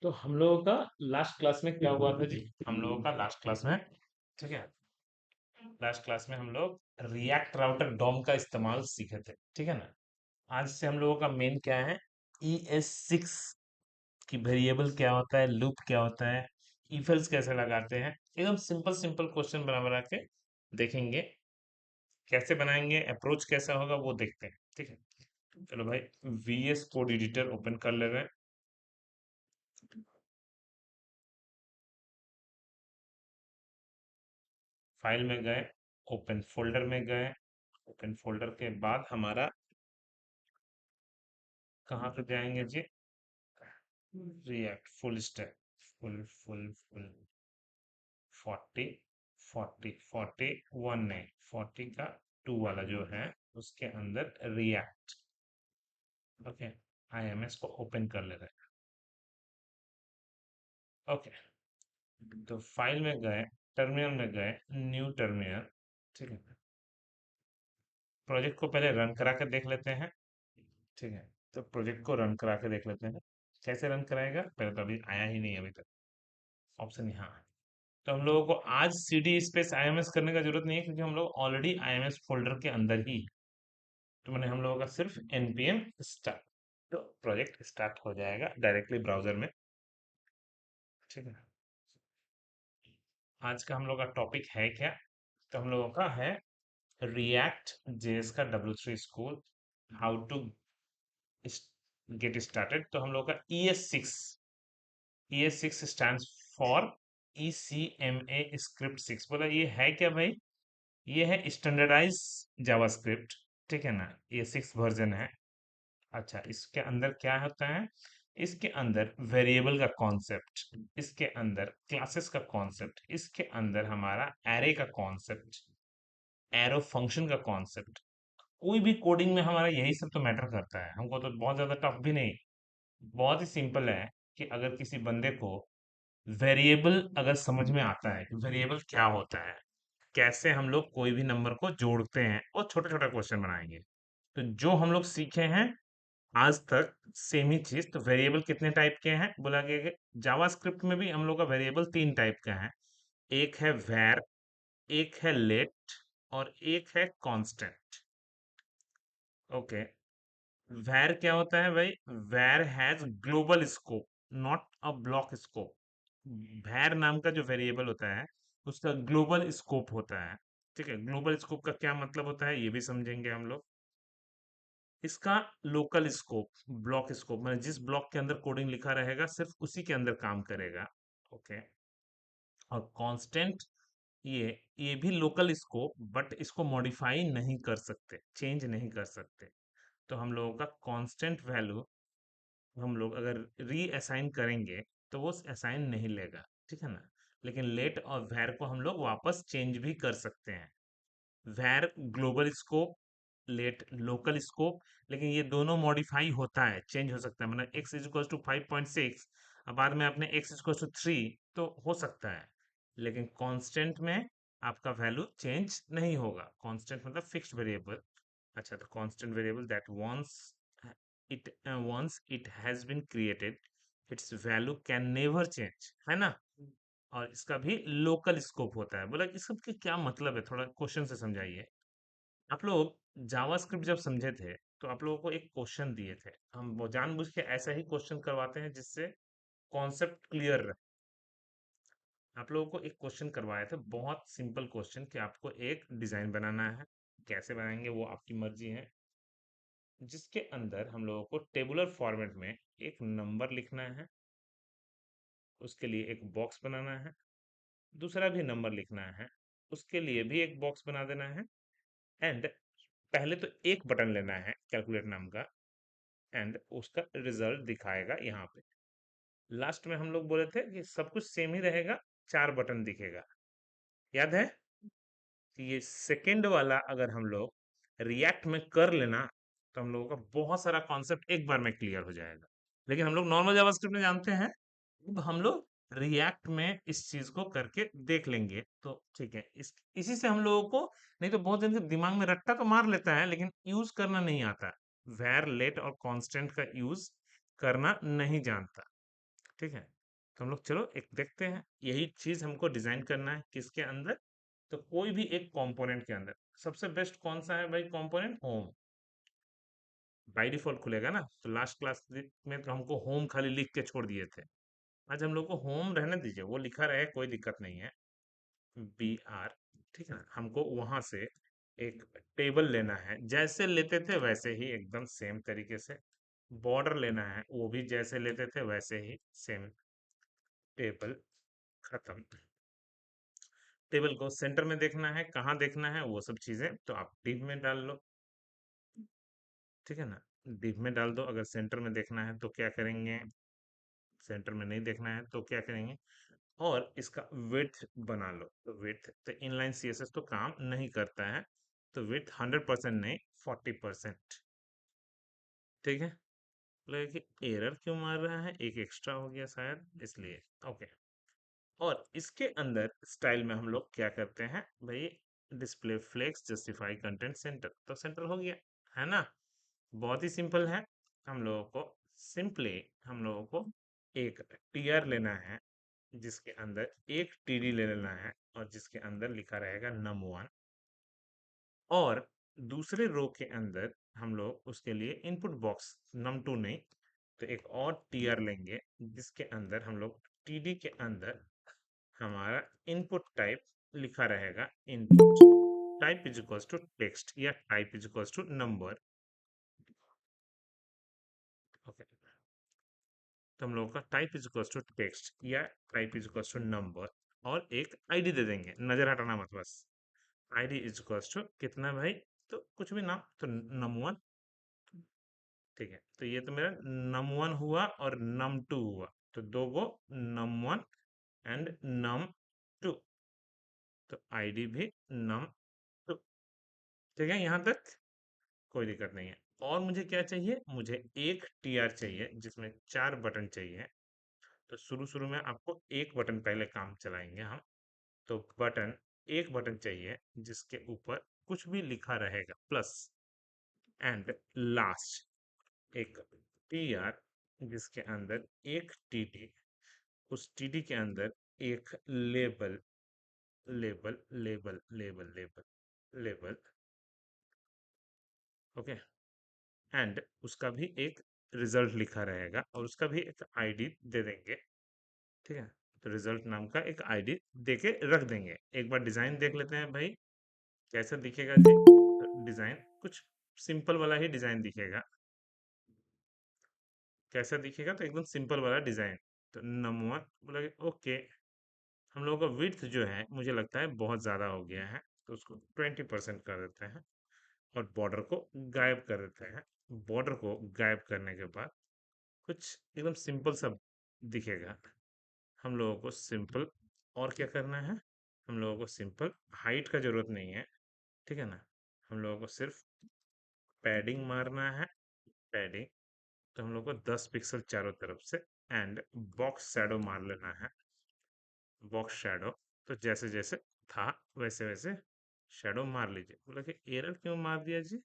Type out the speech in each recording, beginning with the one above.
तो हम लोगों का लास्ट क्लास में क्या हुआ था जी? हम लोगों का लास्ट क्लास में, ठीक है, लास्ट क्लास में हम लोग रिएक्ट राउटर डॉम का इस्तेमाल सीखे थे, ठीक है ना। आज से हम लोगों का मेन क्या है, ES6 की वेरिएबल क्या होता है, लूप क्या होता है, इफेल्स कैसे लगाते हैं, एकदम सिंपल सिंपल क्वेश्चन बना बना के देखेंगे। कैसे बनाएंगे, अप्रोच कैसा होगा वो देखते हैं, ठीक है। चलो भाई, VS कोड एडिटर ओपन कर ले रहे हैं। फाइल में गए, ओपन फोल्डर में गए, ओपन फोल्डर के बाद हमारा कहाँ पे जाएंगे जी, React full stack, full full full 40 नहीं, 40 का 2 वाला जो है उसके अंदर रिएक्ट, ओके, IMS को ओपन कर ले रहे हैं, ओके। तो फाइल में गए, टर्मिनल में गए, न्यू टर्मिनल, ठीक है। प्रोजेक्ट को पहले रन करा कर देख लेते हैं, ठीक है। तो प्रोजेक्ट को रन करा के देख लेते हैं, कैसे रन कराएगा, पहले तो अभी आया ही नहीं अभी तक ऑप्शन यहाँ है। तो हम लोगों को आज CD स्पेस IMS करने का जरूरत नहीं है, क्योंकि हम लोग ऑलरेडी IMS फोल्डर के अंदर ही, तो मैंने हम लोगों का सिर्फ npm स्टार्ट, तो प्रोजेक्ट स्टार्ट हो जाएगा डायरेक्टली ब्राउजर में, ठीक है। आज का हम लोग का टॉपिक है क्या, तो हम लोगों का है रिएक्ट जेएस का W3 school, how to get started. तो हम लोग का ES6 stands for ECMA script 6, बोला ये है क्या भाई, ये है स्टैंडर्डाइज जावास्क्रिप्ट, ठीक है ना, ये 6 वर्जन है। अच्छा, इसके अंदर क्या होता है, इसके अंदर वेरिएबल का कॉन्सेप्ट, इसके अंदर क्लासेस का कॉन्सेप्ट, इसके अंदर हमारा एरे का कॉन्सेप्ट, एरो फंक्शन का कॉन्सेप्ट। कोई भी कोडिंग में हमारा यही सब तो मैटर करता है, हमको तो बहुत ज्यादा टफ भी नहीं, बहुत ही सिंपल है कि अगर किसी बंदे को वेरिएबल अगर समझ में आता है कि वेरिएबल क्या होता है, कैसे हम लोग कोई भी नंबर को जोड़ते हैं, और छोटा छोटा क्वेश्चन बनाएंगे। तो जो हम लोग सीखे हैं आज तक सेम ही चीज, तो वेरिएबल कितने टाइप के हैं बोला गया कि जावास्क्रिप्ट में भी हम लोग का वेरिएबल 3 टाइप का है, एक है वैर, एक है लेट, और एक है कांस्टेंट, ओके। वैर क्या होता है भाई, वैर has global scope, not a block scope. वैर नाम का जो वेरिएबल होता है उसका ग्लोबल स्कोप होता है, ठीक है। ग्लोबल स्कोप का क्या मतलब होता है ये भी समझेंगे हम लोग। इसका लोकल स्कोप, ब्लॉक स्कोप मतलब जिस ब्लॉक के अंदर कोडिंग लिखा रहेगा सिर्फ उसी के अंदर काम करेगा, ओके। और कांस्टेंट, ये भी लोकल स्कोप, बट इसको मॉडिफाई नहीं कर सकते, चेंज नहीं कर सकते। तो हम लोगों का कांस्टेंट वैल्यू हम लोग अगर री असाइन करेंगे तो वो असाइन नहीं लेगा, ठीक है ना। लेकिन लेट और वैर को हम लोग वापस चेंज भी कर सकते हैं। Var global scope, let local scope, लेकिन ये दोनों मॉडिफाई होता है, चेंज हो सकता है, मतलब x इज इक्वल टू 5.6, अब बाद में आपने x इज इक्वल टू 3, तो हो सकता है। लेकिन कांस्टेंट में आपका वैल्यू चेंज नहीं होगा, कांस्टेंट मतलब फिक्स्ड वेरिएबल। अच्छा, तो constant variable that once it has been created, its value can never change, है ना। और इसका भी लोकल स्कोप होता है, बोला इसका क्या मतलब है, थोड़ा क्वेश्चन से समझाइए। आप लोग जावास्क्रिप्ट जब समझे थे तो आप लोगों को एक क्वेश्चन दिए थे, हम वो जानबूझ के ऐसा ही क्वेश्चन करवाते हैं जिससे कॉन्सेप्ट क्लियर रहे। आप लोगों को एक क्वेश्चन करवाया था, बहुत सिंपल क्वेश्चन, कि आपको एक डिजाइन बनाना है, कैसे बनाएंगे वो आपकी मर्जी है, जिसके अंदर हम लोगों को टेबुलर फॉर्मेट में एक नंबर लिखना है, उसके लिए एक बॉक्स बनाना है, दूसरा भी नंबर लिखना है, उसके लिए भी एक बॉक्स बना देना है, एंड पहले तो एक बटन लेना है कैलकुलेट नाम का, एंड उसका रिजल्ट दिखाएगा यहाँ पे। लास्ट में हम लोग बोले थे कि सब कुछ सेम ही रहेगा, 4 बटन दिखेगा, याद है। तो ये सेकंड वाला अगर हम लोग रिएक्ट में कर लेना तो हम लोगों का बहुत सारा कॉन्सेप्ट एक बार में क्लियर हो जाएगा। लेकिन हम लोग नॉर्मल जावास्क्रिप्ट में जानते हैं, अब हम लोग रिएक्ट में इस चीज को करके देख लेंगे, तो ठीक है। इसी से हम लोगों को, नहीं तो बहुत जन के दिमाग में रट्टा तो मार लेता है लेकिन यूज करना नहीं आता। वेर लेट और कांस्टेंट का यूज करना नहीं जानता। ठीक है, तो हम लोग चलो एक देखते हैं, यही चीज हमको डिजाइन करना है किसके अंदर, तो कोई भी एक कंपोनेंट के अंदर। सबसे बेस्ट कौन सा है भाई कंपोनेंट? होम। बाय डिफॉल्ट खुलेगा ना, तो लास्ट क्लास में तो हमको होम खाली लिख के छोड़ दिए थे। आज हम लोग को होम रहने दीजिए, वो लिखा रहे, कोई दिक्कत नहीं है। बी आर, ठीक है ना, हमको वहां से एक टेबल लेना है, जैसे लेते थे वैसे ही एकदम सेम तरीके से। बॉर्डर लेना है, वो भी जैसे लेते थे वैसे ही सेम। टेबल खत्म। टेबल को सेंटर में देखना है, कहाँ देखना है वो सब चीजें तो आप डिव में डाल लो। ठीक है ना, डिव में डाल दो। अगर सेंटर में देखना है तो क्या करेंगे, सेंटर में नहीं देखना है तो क्या करेंगे, और इसका विड्थ बना लो। तो विड्थ तो इनलाइन सीएसएस तो काम नहीं करता है, तो विड्थ 100% नहीं, 40%। ठीक है, लगे कि एरर क्यों मार रहा है, एक एक्स्ट्रा हो गया शायद इसलिए। ओके, और इसके अंदर स्टाइल में हम लोग क्या करते हैं भाई, display flex justify content center, तो सेंटर हो गया, है ना। बहुत ही सिंपल है। हम लोगों को सिंपली हम लोगों को एक टीआर लेना है, जिसके अंदर एक टीडी ले लेना है, और जिसके अंदर लिखा रहेगा num1, और दूसरे रो के अंदर हम लोग उसके लिए इनपुट बॉक्स num2 नहीं, तो एक और टीआर लेंगे, जिसके अंदर हम लोग टीडी के अंदर हमारा इनपुट टाइप लिखा रहेगा, input type is equals to text या type is equals to number. Okay, तो हम लोगों का type is equals to text या type is equals to number, और एक आईडी दे देंगे, नजर हटाना मत बस। आईडी इज इक्वल्स टू कितना भाई, तो कुछ भी नाम, तो num1। ठीक है, तो ये तो मेरा num1 हुआ और num2 हुआ, तो दो गो num1 एंड num2, तो आईडी भी num2। ठीक है, यहाँ तक कोई दिक्कत नहीं है। और मुझे क्या चाहिए, मुझे एक टीआर चाहिए जिसमें 4 बटन चाहिए। तो शुरू शुरू में आपको एक बटन पहले काम चलाएंगे हम। तो बटन, एक बटन चाहिए जिसके ऊपर कुछ भी लिखा रहेगा प्लस, एंड लास्ट एक टीआर जिसके अंदर एक टीटी, उस टीटी के अंदर एक label, label label label label label. Okay, and उसका भी एक रिजल्ट लिखा रहेगा, और उसका भी एक आईडी दे देंगे। ठीक है, तो रिजल्ट नाम का एक आईडी दे के रख देंगे। एक बार डिजाइन देख लेते हैं भाई, कैसा दिखेगा जी। डिजाइन कुछ सिंपल वाला ही डिजाइन दिखेगा। कैसा दिखेगा, तो एकदम सिंपल वाला डिजाइन। तो नमूना बोला ओके। हम लोगों का विड्थ जो है मुझे लगता है बहुत ज़्यादा हो गया है, तो उसको 20% कर देते हैं, और बॉर्डर को गायब कर देते हैं। बॉर्डर को गायब करने के बाद कुछ एकदम सिंपल सा दिखेगा। हम लोगों को सिंपल, और क्या करना है, हम लोगों को सिंपल हाइट का जरूरत नहीं है। ठीक है ना, हम लोगों को सिर्फ पैडिंग मारना है, पैडिंग। तो हम लोग को 10 पिक्सल चारों तरफ से, एंड बॉक्स शैडो मार लेना है, बॉक्स शैडो। तो जैसे जैसे था वैसे वैसे शैडो मार लीजिए। बोला कि एरर क्यों मार दिया जी,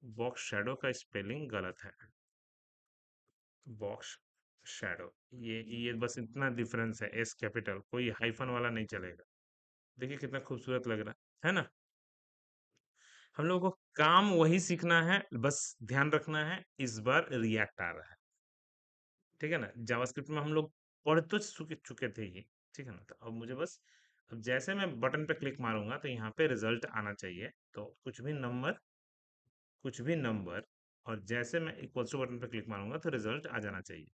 बॉक्स शैडो का स्पेलिंग गलत है, बॉक्स शैडो। ये बस इतना डिफरेंस है, एस कैपिटल, कोई हाइफन वाला नहीं चलेगा। देखिए कितना खूबसूरत लग रहा है ना। हम लोगों को काम वही सीखना है, बस ध्यान रखना है इस बार रिएक्ट आ रहा है। ठीक है ना, जावास्क्रिप्ट में हम लोग पढ़ तो चुके चुके थे ही। ठीक है ना, तो अब मुझे बस, अब जैसे मैं बटन पे क्लिक मारूंगा तो यहाँ पे रिजल्ट आना चाहिए, तो कुछ भी नंबर, और जैसे मैं इक्वल्स टू बटन पे क्लिक मारूंगा तो रिजल्ट आ जाना चाहिए।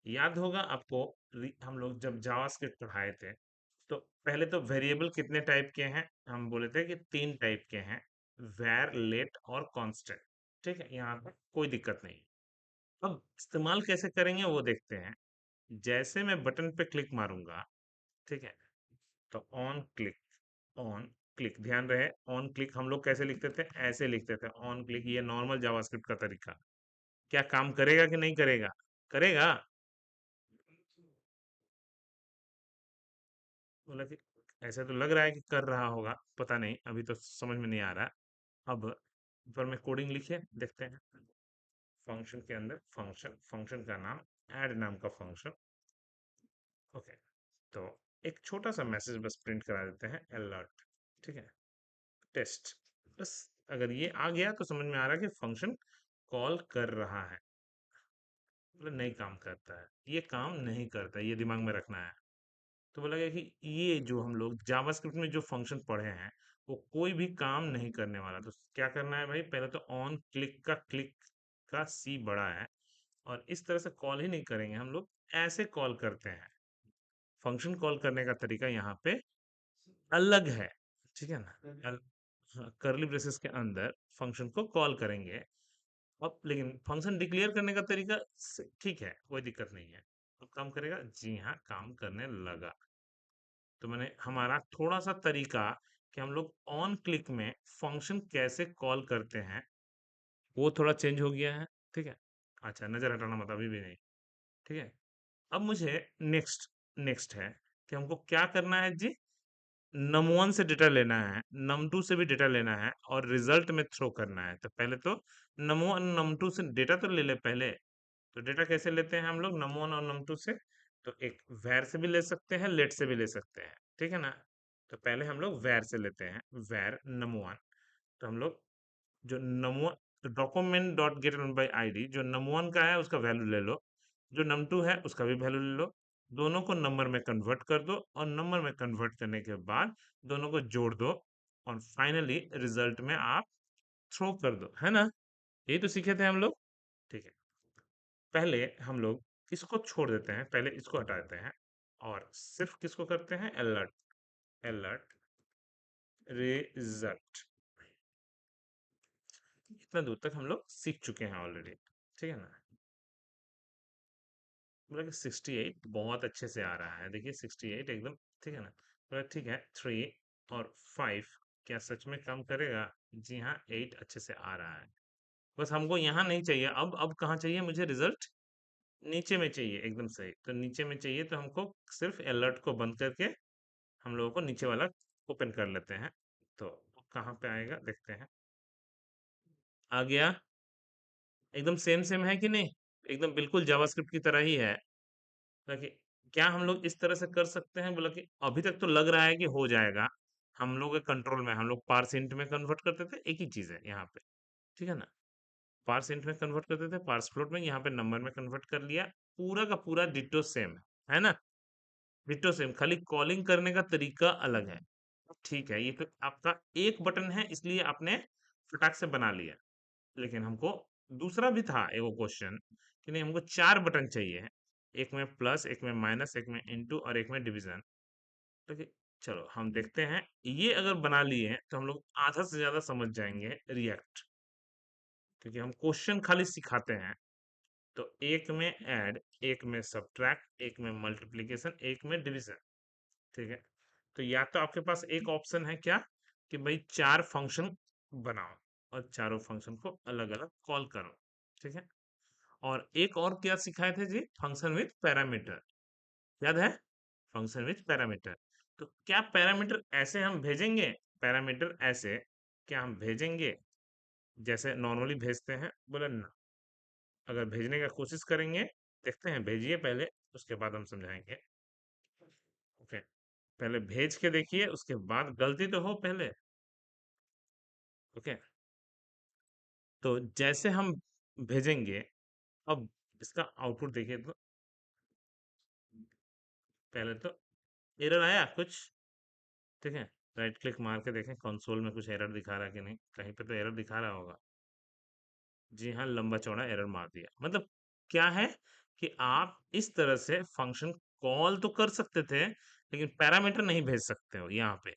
याद होगा आपको, हम लोग जब जावास्क्रिप्ट पढ़ाए थे, तो पहले तो वेरिएबल कितने टाइप के हैं, हम बोले थे कि 3 टाइप के हैं, वैर लेट और कांस्टेंट। ठीक है, यहाँ पर कोई दिक्कत नहीं। अब इस्तेमाल कैसे करेंगे वो देखते हैं। जैसे मैं बटन पे क्लिक मारूंगा, ठीक है, तो ऑन क्लिक, ऑन क्लिक, ध्यान रहे ऑन क्लिक हम लोग कैसे लिखते थे, ऐसे लिखते थे ऑन क्लिक, ये नॉर्मल जावास्क्रिप्ट का तरीका। क्या काम करेगा कि नहीं करेगा, करेगा। बोला कि ऐसा तो लग रहा है कि कर रहा होगा, पता नहीं, अभी तो समझ में नहीं आ रहा। अब ऊपर में कोडिंग लिखिए, देखते हैं। फंक्शन के अंदर फंक्शन, फंक्शन का नाम ऐड नाम का फंक्शन। ओके, तो एक छोटा सा मैसेज बस प्रिंट करा देते हैं, अलर्ट। ठीक है, टेस्ट। बस अगर ये आ गया तो समझ में आ रहा है कि फंक्शन कॉल कर रहा है। मतलब नहीं काम करता है, ये काम नहीं करता है, ये दिमाग में रखना है। तो बोला गया कि ये जो हम लोग जावास्क्रिप्ट में जो फंक्शन पढ़े हैं वो कोई भी काम नहीं करने वाला। तो क्या करना है भाई, पहले तो ऑन क्लिक का सी बड़ा है, और इस तरह से कॉल ही नहीं करेंगे हम लोग, ऐसे कॉल करते हैं। फंक्शन कॉल करने का तरीका यहाँ पे अलग है, ठीक है ना। कर्ली ब्रेसेस के अंदर फंक्शन को कॉल करेंगे। अब लेकिन फंक्शन डिक्लेयर करने का तरीका ठीक है, कोई दिक्कत नहीं है। अब काम करेगा, जी हाँ काम करने लगा। तो मैंने हमारा थोड़ा सा तरीका कि हम लोग ऑन क्लिक में फंक्शन कैसे कॉल करते हैं वो थोड़ा चेंज हो गया है। ठीक है, अच्छा नजर हटाना मत अभी भी नहीं। ठीक है, अब मुझे नेक्स्ट नेक्स्ट है कि हमको क्या करना है जी। num1 से डेटा लेना है, num2 से भी डेटा लेना है, और रिजल्ट में थ्रो करना है। तो पहले तो num1 num2 से डेटा तो ले ले पहले। तो डेटा कैसे लेते हैं हम लोग num1 और num2 से? तो एक var से भी ले सकते हैं, let से भी ले सकते हैं, ठीक है ना। तो पहले हम लोग var से लेते हैं, var num1। तो हम लोग जो num1, तो document dot gate by ID जो num1 का है उसका वैल्यू ले लो, जो num2 है उसका भी वैल्यू ले लो, दोनों को नंबर में कन्वर्ट कर दो, और नंबर में कन्वर्ट करने के बाद दोनों को जोड़ दो, और फाइनली रिजल्ट में आप थ्रो कर दो, है ना। यही तो सीखे थे हम लोग। ठीक है, पहले हम लोग इसको छोड़ देते हैं, पहले इसको हटा देते हैं, और सिर्फ किसको करते हैं, अलर्ट। Alert result. इतना दूर तक हम लोग सीख चुके हैं ऑलरेडी, ठीक है ना। बोला कि 68 बहुत अच्छे से आ रहा है, देखिए 68 एकदम ठीक है ना। बोला ठीक है, 3 और 5 क्या सच में काम करेगा? जी हाँ, 8 अच्छे से आ रहा है। बस हमको यहाँ नहीं चाहिए, अब कहाँ चाहिए मुझे रिजल्ट? नीचे में चाहिए, एकदम सही। तो नीचे में चाहिए तो हमको सिर्फ अलर्ट को बंद करके हम लोगों को नीचे वाला ओपन कर लेते हैं। तो कहाँ पे आएगा देखते हैं। आ गया, एकदम सेम सेम है कि नहीं? एकदम बिल्कुल जावास्क्रिप्ट की तरह ही है। ताकि क्या हम लोग इस तरह से कर सकते हैं, बोला कि अभी तक तो लग रहा है कि हो जाएगा। हम लोग के कंट्रोल में, हम लोग पार्स इंट में कन्वर्ट करते थे, एक ही चीज है यहाँ पे, ठीक है ना। पार्स इंट में कन्वर्ट करते थे, पार्स फ्लोट में, यहाँ पे नंबर में कन्वर्ट कर लिया। पूरा का पूरा डिट्टो सेम है ना। डिट्टो सेम, खाली कॉलिंग करने का तरीका अलग है। ठीक है, ये तो आपका एक बटन है इसलिए आपने फटाक से बना लिया। लेकिन हमको दूसरा भी था एगो क्वेश्चन कि नहीं, हमको चार बटन चाहिए। एक में प्लस, एक में माइनस, एक में इंटू, और एक में डिवीजन। तो चलो हम देखते हैं। ये अगर बना लिए हैं तो हम लोग आधा से ज्यादा समझ जाएंगे रिएक्ट, क्योंकि हम क्वेश्चन खाली सिखाते हैं। तो एक में ऐड, एक में सब्ट्रैक्ट, एक में मल्टीप्लिकेशन, एक में डिवीजन, ठीक है। तो या तो आपके पास एक ऑप्शन है क्या, कि भाई चार फंक्शन बनाओ और चारों फंक्शन को अलग अलग कॉल करो, ठीक है। और एक और क्या सिखाए थे जी, फंक्शन विथ पैरामीटर, याद है? Function with parameter. तो क्या पैरामीटर ऐसे हम भेजेंगे? पैरामीटर ऐसे क्या हम भेजेंगे जैसे नॉर्मली भेजते हैं? बोले ना। अगर भेजने का कोशिश करेंगे, देखते हैं, भेजिए पहले, उसके बाद हम समझाएंगे। ओके, पहले भेज के देखिए, उसके बाद गलती तो हो पहले। ओके, तो जैसे हम भेजेंगे, अब इसका आउटपुट देखिए तो। पहले तो एरर आया कुछ, ठीक है। राइट क्लिक मार के देखें कंसोल में कुछ एरर दिखा रहा है कि नहीं, कहीं पे तो एरर दिखा रहा होगा। जी हाँ, लंबा चौड़ा एरर मार दिया। मतलब क्या है कि आप इस तरह से फंक्शन कॉल तो कर सकते थे, लेकिन पैरामीटर नहीं भेज सकते हो यहाँ पे।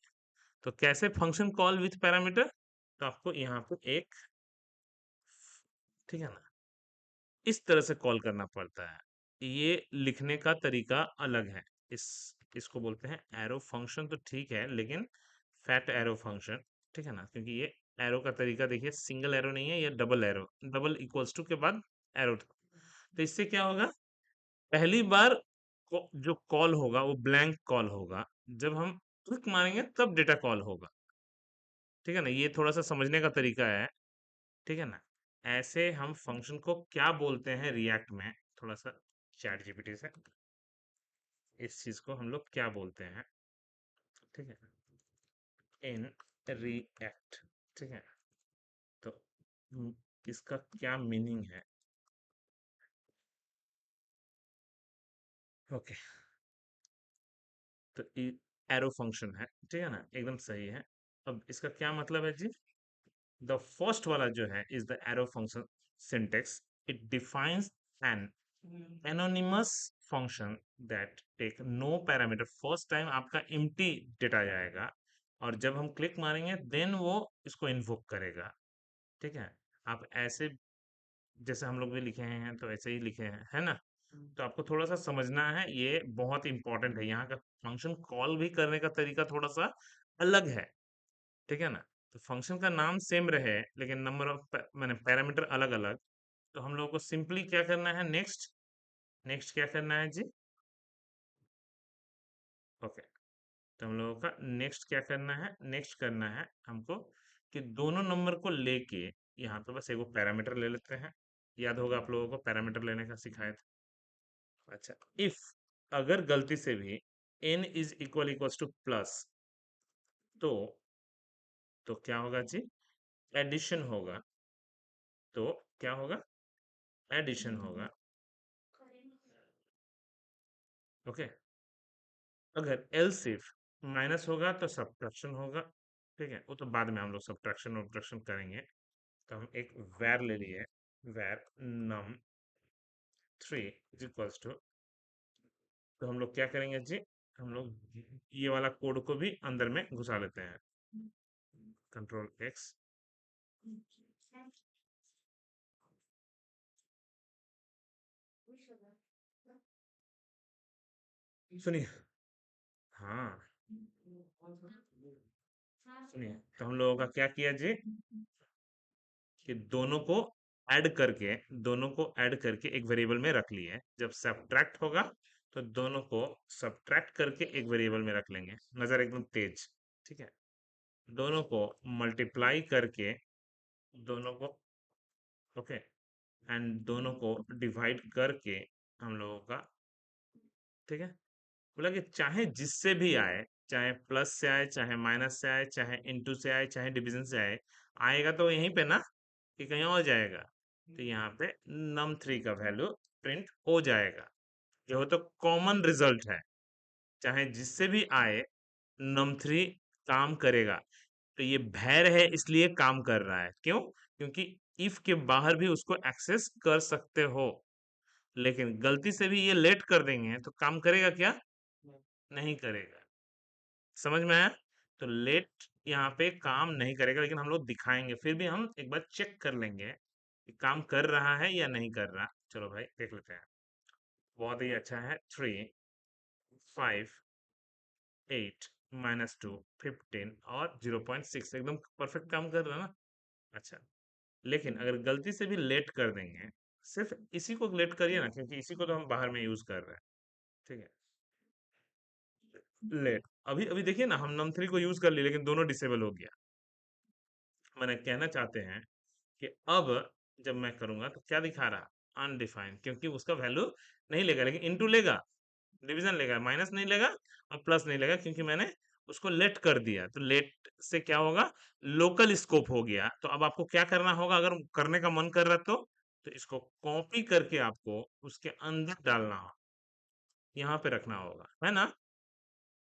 तो कैसे फंक्शन कॉल विथ पैरामीटर? तो आपको यहाँ पे एक, ठीक है ना, इस तरह से कॉल करना पड़ता है। ये लिखने का तरीका अलग है। इस इसको बोलते हैं एरो फंक्शन, तो ठीक है, लेकिन फैट एरो फंक्शन, ठीक है ना, क्योंकि ये एरो का तरीका देखिए, सिंगल एरो नहीं है, ये double arrow, double equals to के बाद एरो था। तो इससे क्या होगा, पहली बार जो कॉल होगा वो ब्लैंक कॉल होगा। जब हम क्लिक मारेंगे तब डेटा कॉल होगा, ठीक है ना। ये थोड़ा सा समझने का तरीका है। ठीक है ना। ऐसे हम फंक्शन को क्या बोलते हैं रिएक्ट में, थोड़ा सा चैट जीपीटी से इस चीज को हम लोग क्या बोलते हैं, ठीक है, इन रिएक्ट, ठीक है। तो हम्म, इसका क्या मीनिंग है? ओके, तो एरो फंक्शन है, ठीक है ना, एकदम सही है। अब इसका क्या मतलब है जी? द फर्स्ट वाला जो है is the arrow function syntax. It defines an anonymous function that take no parameter. First time आपका एम्प्टी डेटा जाएगा, और जब हम क्लिक मारेंगे देन वो इसको इन्वोक करेगा, ठीक है। आप ऐसे, जैसे हम लोग भी लिखे हैं तो ऐसे ही लिखे हैं, है ना। तो आपको थोड़ा सा समझना है, ये बहुत इंपॉर्टेंट है। यहाँ का फंक्शन कॉल भी करने का तरीका थोड़ा सा अलग है, ठीक है ना। तो फंक्शन का नाम सेम रहे लेकिन नंबर ऑफ मैंने पैरामीटर अलग अलग। तो हम लोगों को सिंपली क्या करना है, नेक्स्ट, नेक्स्ट क्या करना है जी? ओके, तो हम लोगों का नेक्स्ट क्या करना है, नेक्स्ट करना है हमको कि दोनों नंबर को लेके यहाँ पे बस एगो पैरामीटर ले लेते हैं। याद होगा आप लोगों को पैरामीटर लेने का सिखाया था। अच्छा, इफ अगर गलती से भी n is equals two plus, तो क्या होगा जी? एडिशन होगा। तो क्या होगा? एडिशन होगा। ओके, अगर एल्स इफ माइनस होगा तो सब्ट्रैक्शन होगा, ठीक है। वो तो बाद में हम लोग सब्ट्रैक्शन वब्ट्रैक्शन करेंगे। तो हम एक वैर ले लिए, वैर नम थ्री इज इक्वल्स टू, तो हम लोग क्या करेंगे जी? हम लोग ये वाला कोड को भी अंदर में घुसा लेते हैं, कंट्रोल एक्स। सुनिए, हाँ, सुनिए, तो हम लोगों का क्या किया जी कि दोनों को ऐड करके एक वेरिएबल में रख लिए। जब सब्ट्रैक्ट होगा तो दोनों को सब्ट्रैक्ट करके एक वेरिएबल में रख लेंगे। नजर एकदम तेज, ठीक है। दोनों को मल्टीप्लाई करके, दोनों को, ओके, एंड दोनों को डिवाइड करके हम लोगों का, ठीक है, बोला कि चाहे जिससे भी आए, चाहे प्लस से आए, चाहे माइनस से आए, चाहे इनटू से आए, चाहे डिवीजन से आए, आएगा तो यहीं पे ना, कि कहीं और जाएगा। तो यहाँ पे नम थ्री का वैल्यू प्रिंट हो जाएगा। ये हो तो कॉमन रिजल्ट है, चाहे जिससे भी आए नम थ्री काम करेगा। तो ये भैर है इसलिए काम कर रहा है, क्यों? क्योंकि इफ के बाहर भी उसको एक्सेस कर सकते हो। लेकिन गलती से भी ये लेट कर देंगे तो काम करेगा क्या? नहीं करेगा। समझ में आया? तो लेट यहाँ पे काम नहीं करेगा, लेकिन हम लोग दिखाएंगे, फिर भी हम एक बार चेक कर लेंगे कि काम कर रहा है या नहीं कर रहा। चलो भाई देख लेते हैं। बहुत ही अच्छा है। 3, 5, 8, -2, 15 और 0.6 एकदम परफेक्ट काम कर रहा है ना। अच्छा, लेकिन अगर गलती से भी लेट कर देंगे, सिर्फ इसी को लेट करिए ना, क्योंकि इसी को तो हम बाहर में यूज कर रहे हैं, ठीक है। लेट, अभी अभी देखिए ना, हम num3 को यूज कर लिए लेकिन दोनों डिसेबल हो गया। मैंने कहना चाहते हैं कि अब जब मैं करूंगा तो क्या दिखा रहा? अनडिफाइंड, क्योंकि उसका वैल्यू नहीं लेगा, लेकिन इनटू लेगा, डिवीजन लेगा, माइनस नहीं लेगा और प्लस नहीं लेगा, क्योंकि मैंने उसको लेट कर दिया। तो लेट से क्या होगा? लोकल स्कोप हो गया। तो अब आपको क्या करना होगा, अगर करने का मन कर रहा तो इसको कॉपी करके आपको उसके अंदर डालना हो, यहाँ पे रखना होगा, है ना।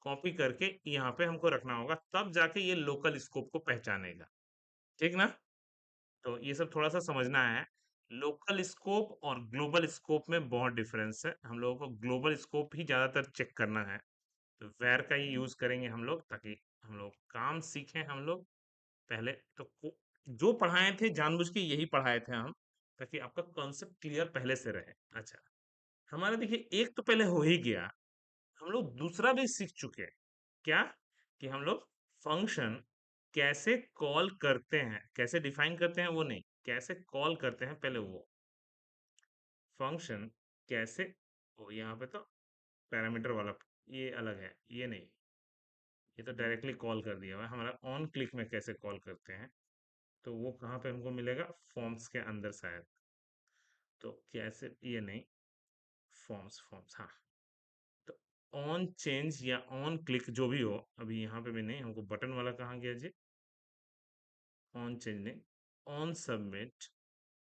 कॉपी करके यहाँ पे हमको रखना होगा, तब जाके ये लोकल स्कोप को पहचानेगा, ठीक ना। तो ये सब थोड़ा सा समझना है। लोकल स्कोप और ग्लोबल स्कोप में बहुत डिफरेंस है। हम लोगों को ग्लोबल स्कोप ही ज्यादातर चेक करना है। तो वेर का ही यूज करेंगे हम लोग, ताकि हम लोग काम सीखें। हम लोग पहले तो जो पढ़ाए थे जानबूझ के यही पढ़ाए थे हम, ताकि आपका कॉन्सेप्ट क्लियर पहले से रहे। अच्छा, हमारा देखिए एक तो पहले हो ही गया, हम लोग दूसरा भी सीख चुके हैं। क्या? कि हम लोग फंक्शन कैसे कॉल करते हैं, कैसे डिफाइन करते हैं वो नहीं, कैसे कॉल करते हैं पहले वो। फंक्शन कैसे, ओ यहाँ पे तो पैरामीटर वाला, ये अलग है, ये नहीं, ये तो डायरेक्टली कॉल कर दिया हुआ है। हमारा ऑन क्लिक में कैसे कॉल करते हैं, तो वो कहाँ पे हमको मिलेगा? फॉर्म्स के अंदर शायद। तो कैसे, ये नहीं, फॉर्म्स फॉर्म्स, हाँ। तो ऑन चेंज या ऑन क्लिक जो भी हो, अभी यहाँ पे भी नहीं, हमको बटन वाला कहाँ गया जी? ऑन चेंज नहीं, ऑन सबमिट,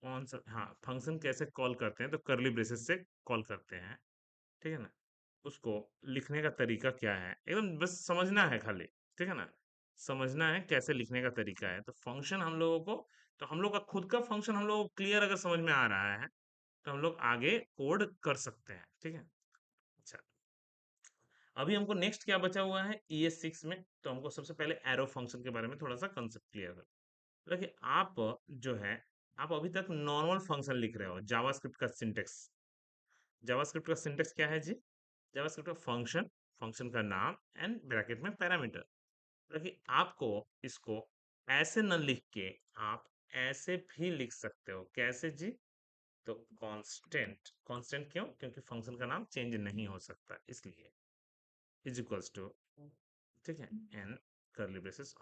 ऑन सब, हाँ, फंक्शन कैसे कॉल करते हैं? तो करली ब्रेसेस से कॉल करते हैं, ठीक है ना? उसको लिखने का तरीका क्या है, एकदम बस समझना है खाली, ठीक है ना? समझना है कैसे लिखने का तरीका है। तो फंक्शन हम लोगों को, तो हम लोग का खुद का फंक्शन हम लोग को क्लियर अगर समझ में आ रहा है, तो हम लोग आगे कोड कर सकते हैं, ठीक है? अच्छा, अभी हमको नेक्स्ट क्या बचा हुआ है ES6 में? तो हमको सबसे पहले एरो फंक्शन के बारे में थोड़ा सा कंसेप्ट क्लियर कर। देखिए आप जो है, आप अभी तक नॉर्मल फंक्शन लिख रहे हो, जावास्क्रिप्ट का सिंटेक्स। जावास्क्रिप्ट का सिंटेक्स क्या है जी? जावास्क्रिप्ट का फंक्शन, फंक्शन का नाम एंड ब्रैकेट में पैरामीटर। देखिए आपको इसको ऐसे न लिख के आप ऐसे भी लिख सकते हो। कैसे जी? तो कांस्टेंट, कांस्टेंट क्यों? क्योंकि फंक्शन का नाम चेंज नहीं हो सकता, इसलिए इज इक्वल्स टू, ठीक है, एन करली ब्रेसेस।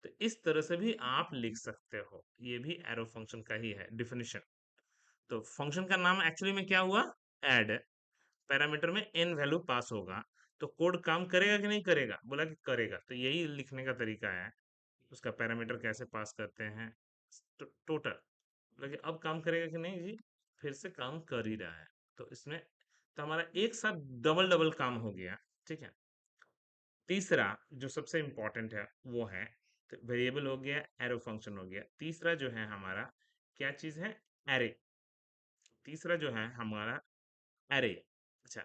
तो इस तरह से भी आप लिख सकते हो, ये भी एरो फंक्शन का ही है डिफिनेशन। तो फंक्शन का नाम एक्चुअली में क्या हुआ? ऐड, पैरामीटर में एन वैल्यू पास होगा। तो कोड काम करेगा कि नहीं करेगा? बोला कि करेगा, तो यही लिखने का तरीका है। उसका पैरामीटर कैसे पास करते हैं? टोटल। लेकिन अब काम करेगा कि नहीं जी? फिर से काम कर ही रहा है। तो इसमें तो हमारा एक साथ डबल डबल काम हो गया, ठीक है। तीसरा जो सबसे इम्पोर्टेंट है वो है, तो वेरिएबल हो गया, एरो फंक्शन हो गया। तीसरा जो है हमारा क्या चीज है? एरे। तीसरा जो है हमारा एरे। अच्छा,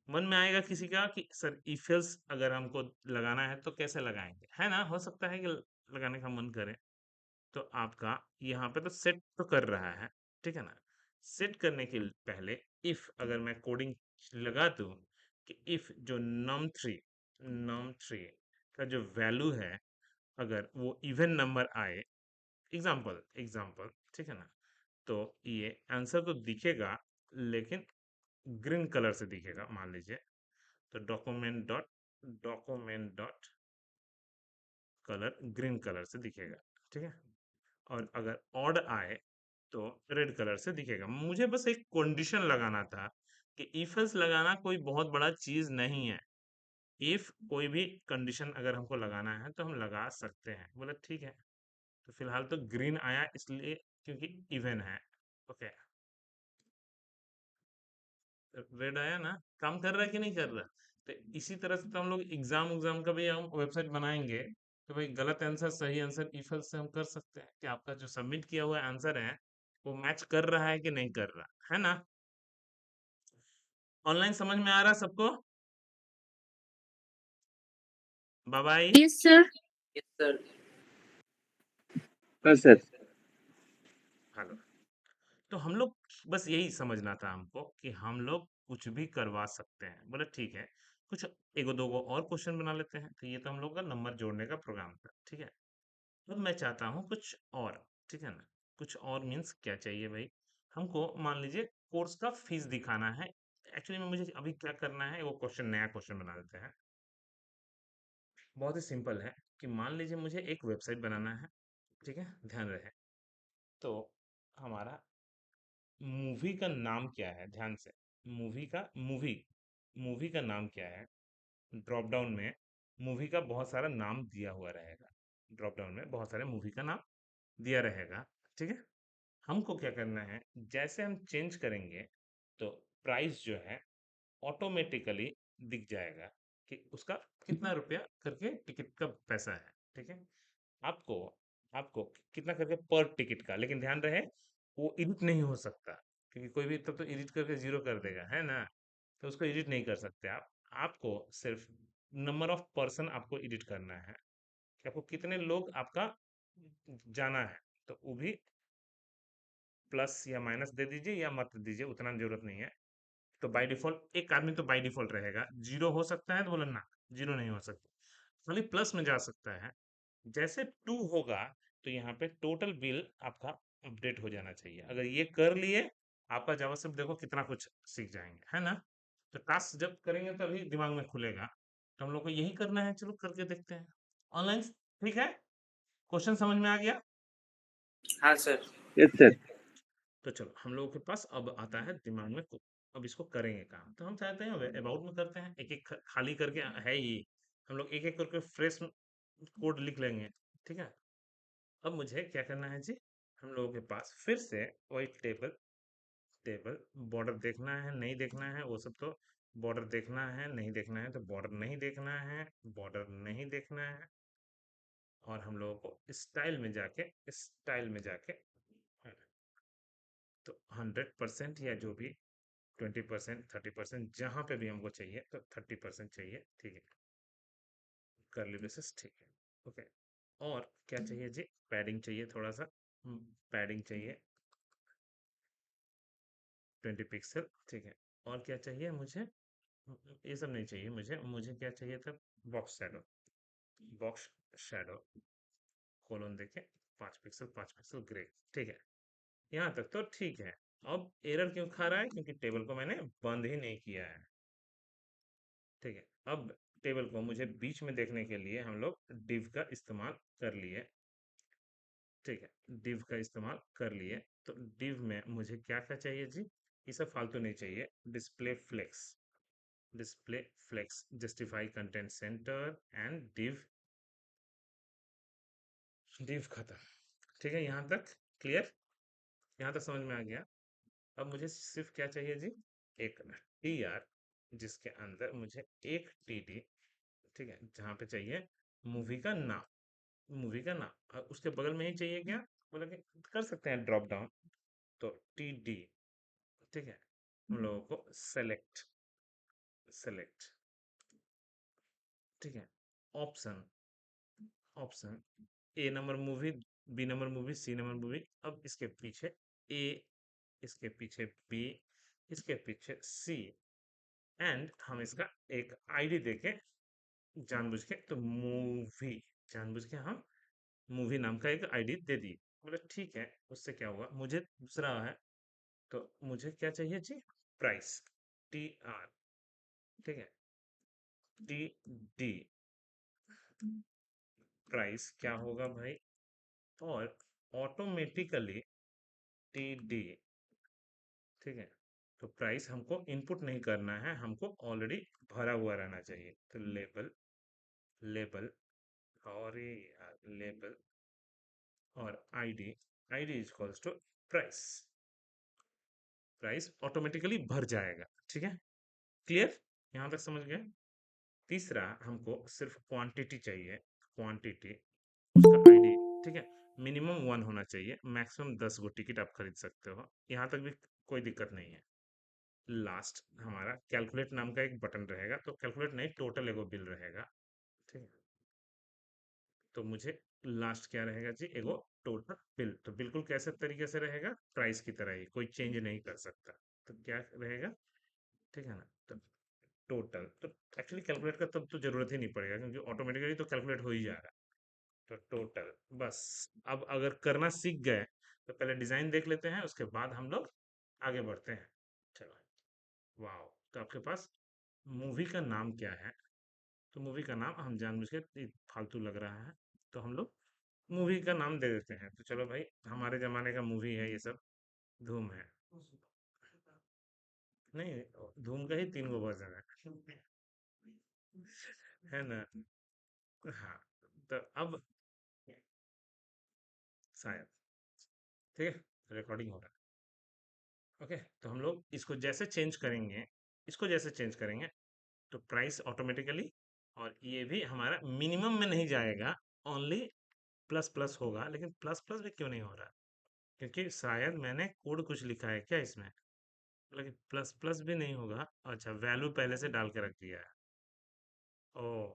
मन में आएगा किसी का कि सर इफ एल्स अगर हमको लगाना है तो कैसे लगाएंगे, है ना? हो सकता है कि लगाने का मन करे। तो आपका यहाँ पे तो सेट तो कर रहा है, ठीक है ना? सेट करने के पहले इफ अगर मैं कोडिंग लगा दूं कि इफ जो num3 का जो वैल्यू है, अगर वो इवन नंबर आए, एग्जाम्पल एग्जाम्पल, ठीक है ना? तो ये आंसर तो दिखेगा, लेकिन ग्रीन कलर से दिखेगा, मान लीजिए। तो document dot colour green colour से दिखेगा, ठीक है। और अगर ऑड आए तो रेड कलर से दिखेगा। मुझे बस एक कंडीशन लगाना था कि इफ एल्स लगाना कोई बहुत बड़ा चीज नहीं है। इफ कोई भी कंडीशन अगर हमको लगाना है तो हम लगा सकते हैं। बोले ठीक है। तो फिलहाल तो ग्रीन आया इसलिए क्योंकि इवन है। ओके, रेड आया ना? काम कर रहा है कि नहीं कर रहा? तो इसी तरह से तो हम लोग एग्जाम एग्जाम का भी हम वेबसाइट बनाएंगे, तो भाई गलत आंसर सही आंसर इफ एल्स से हम कर सकते हैं कि आपका जो सबमिट किया हुआ आंसर है वो मैच कर रहा है कि नहीं कर रहा, है ना? ऑनलाइन समझ में आ रहा है सबको? Babai. Yes, sir. Yes, sir. हाँ सर। हेलो। तो हम लोग, बस यही समझना था हमको कि हम लोग कुछ भी करवा सकते हैं। बोले ठीक है, कुछ एगो दोगो और क्वेश्चन बना लेते हैं। तो ये तो हम लोग का नंबर जोड़ने का प्रोग्राम था, ठीक है। अब मैं चाहता हूँ कुछ और, ठीक है ना? कुछ और मीन्स क्या चाहिए भाई? हमको मान लीजिए कोर्स का फीस दिखाना है। एक्चुअली में मुझे अभी क्या करना है, वो क्वेश्चन, नया क्वेश्चन बना देते हैं। बहुत ही सिंपल है कि मान लीजिए मुझे एक वेबसाइट बनाना है, ठीक है, ध्यान रहे। तो हमारा मूवी का नाम क्या है? ध्यान से, मूवी का, मूवी का नाम क्या है? ड्रॉप डाउन में मूवी का बहुत सारा नाम दिया हुआ रहेगा। ड्रॉप डाउन में बहुत सारे मूवी का नाम दिया रहेगा, ठीक है। हमको क्या करना है, जैसे हम चेंज करेंगे तो प्राइस जो है ऑटोमेटिकली दिख जाएगा कि उसका कितना रुपया करके टिकट का पैसा है, ठीक है। आपको आपको कितना करके पर टिकट का, लेकिन ध्यान रहे वो एडिट नहीं हो सकता, क्योंकि कोई भी तब तो एडिट करके जीरो कर देगा, है ना? तो उसको एडिट नहीं कर सकते आप। आपको सिर्फ नंबर ऑफ पर्सन आपको एडिट करना है कि आपको कितने लोग आपका जाना है। तो वो भी प्लस या माइनस दे दीजिए या मत दीजिए, उतना जरूरत नहीं है। तो बाय डिफॉल्ट एक आदमी तो बाय डिफॉल्ट रहेगा। जीरो हो सकता है तो बोला ना, जीरो नहीं हो सकता, खाली प्लस में जा सकता है। जैसे टू होगा तो यहाँ पे टोटल बिल आपका अपडेट हो जाना चाहिए। अगर ये कर लिए, आपका जावास्क्रिप्ट देखो कितना कुछ सीख जाएंगे, है ना? तो टास्क जब करेंगे तभी दिमाग में खुलेगा। तो हम लोग को यही करना है, चलो करके देखते हैं ऑनलाइन। ठीक है, क्वेश्चन समझ में आ गया? हाँ सर। Yes sir. तो चलो हम लोगों के पास अब आता है दिमाग में अब इसको करेंगे काम। तो हम चाहते हैं अबाउट में करते हैं, एक एक खाली करके है ये, हम लोग एक एक करके फ्रेश कोड लिख लेंगे। ठीक है। अब मुझे क्या करना है जी, हम लोगों के पास फिर से वही टेबल टेबल बॉर्डर देखना है नहीं देखना है वो सब तो, बॉर्डर देखना है नहीं देखना है तो बॉर्डर नहीं देखना है, बॉर्डर नहीं देखना है। और हम लोगों को स्टाइल में जाके तो 100% या जो भी 20% 30% जहां पे भी हमको चाहिए तो 30% चाहिए। ठीक है, कर्ली ब्रेसेस ठीक है। ओके। और क्या चाहिए जी, पैडिंग चाहिए थोड़ा सा, पैडिंग चाहिए 20 पिक्सल। ठीक है। और क्या चाहिए मुझे, ये सब नहीं चाहिए मुझे, मुझे क्या चाहिए था, box shadow, box shadow colon देके 5 पिक्सल 5 पिक्सल ग्रे। ठीक है, यहाँ तक तो ठीक है। अब एरर क्यों खा रहा है, क्योंकि टेबल को मैंने बंद ही नहीं किया है। ठीक है। अब टेबल को मुझे बीच में देखने के लिए हम लोग div का इस्तेमाल कर लिए। ठीक है, div का इस्तेमाल कर लिए। तो div में मुझे क्या क्या चाहिए जी, ये सब फालतू नहीं चाहिए। Display flex justify content center and div खत्म। ठीक है, यहाँ तक क्लियर, यहाँ तक समझ में आ गया। अब मुझे सिर्फ क्या चाहिए जी, एक टी आर, जिसके अंदर मुझे एक टी डी। ठीक है, जहाँ पे चाहिए मूवी का नाम, मूवी का नाम उसके बगल में ही चाहिए क्या, बोला कि कर सकते हैं ड्रॉप डाउन, तो टी डी। ठीक है, हम लोगों को सेलेक्ट सेलेक्ट ठीक है, option option, A number movie, B number movie, C number movie. अब इसके पीछे ए, इसके पीछे बी, इसके पीछे सी, एंड हम इसका एक आईडी देके जानबूझ के तो मूवी, जानबूझ के हम मूवी नाम का एक आईडी दे दी। बोले ठीक है, उससे क्या हुआ, मुझे दूसरा है तो मुझे क्या चाहिए जी, प्राइस, टी आर। ठीक है, टी डी, प्राइस क्या होगा भाई, और ऑटोमेटिकली टी डी। ठीक है, तो प्राइस हमको इनपुट नहीं करना है, हमको ऑलरेडी भरा हुआ रहना चाहिए। तो लेबल, लेबल और ये लेबल और ID, ID is equals to price, price automatically भर जाएगा। ठीक है, क्लियर, यहाँ तक समझ गए। तीसरा हमको सिर्फ क्वांटिटी चाहिए, क्वांटिटी, उसका आईडी। ठीक है, मिनिमम 1 होना चाहिए, मैक्सिमम 10 गो टिकट आप खरीद सकते हो, यहाँ तक भी कोई दिक्कत नहीं है। लास्ट हमारा कैलकुलेट नाम का एक बटन रहेगा, तो कैलकुलेट नहीं, टोटल एगो बिल रहेगा। ठीक है, तो मुझे लास्ट क्या रहेगा जी, एगो टोटल बिल। तो बिल्कुल कैसे तरीके से रहेगा, प्राइस की तरह ही, कोई चेंज नहीं कर सकता। तो क्या रहेगा, ठीक है ना। तो टोटल तो एक्चुअली कैलकुलेट का तब तो जरूरत ही नहीं पड़ेगा, क्योंकि ऑटोमेटिकली तो कैलकुलेट हो ही जा रहा है। तो टोटल बस। अब अगर करना सीख गए तो पहले डिजाइन देख लेते हैं, उसके बाद हम लोग आगे बढ़ते हैं। चलो, वाह, तो आपके पास मूवी का नाम क्या है, तो मूवी का नाम हम जानबूझ के फालतू लग रहा है तो हम लोग मूवी का नाम दे देते हैं। तो चलो भाई, हमारे जमाने का मूवी है ये सब, धूम है। नहीं, धूम का ही 3 गो वर्जन है है ना। हाँ, तो अब शायद, ठीक है, रिकॉर्डिंग हो रहा है। ओके, तो हम लोग इसको जैसे चेंज करेंगे, इसको जैसे चेंज करेंगे तो प्राइस ऑटोमेटिकली, और ये भी हमारा मिनिमम में नहीं जाएगा, ओनली प्लस प्लस होगा। लेकिन प्लस प्लस भी क्यों नहीं हो रहा, क्योंकि शायद मैंने कोड कुछ लिखा है क्या इसमें, लेकिन प्लस प्लस भी नहीं होगा। अच्छा, वैल्यू पहले से डाल के रख दिया है। ओ,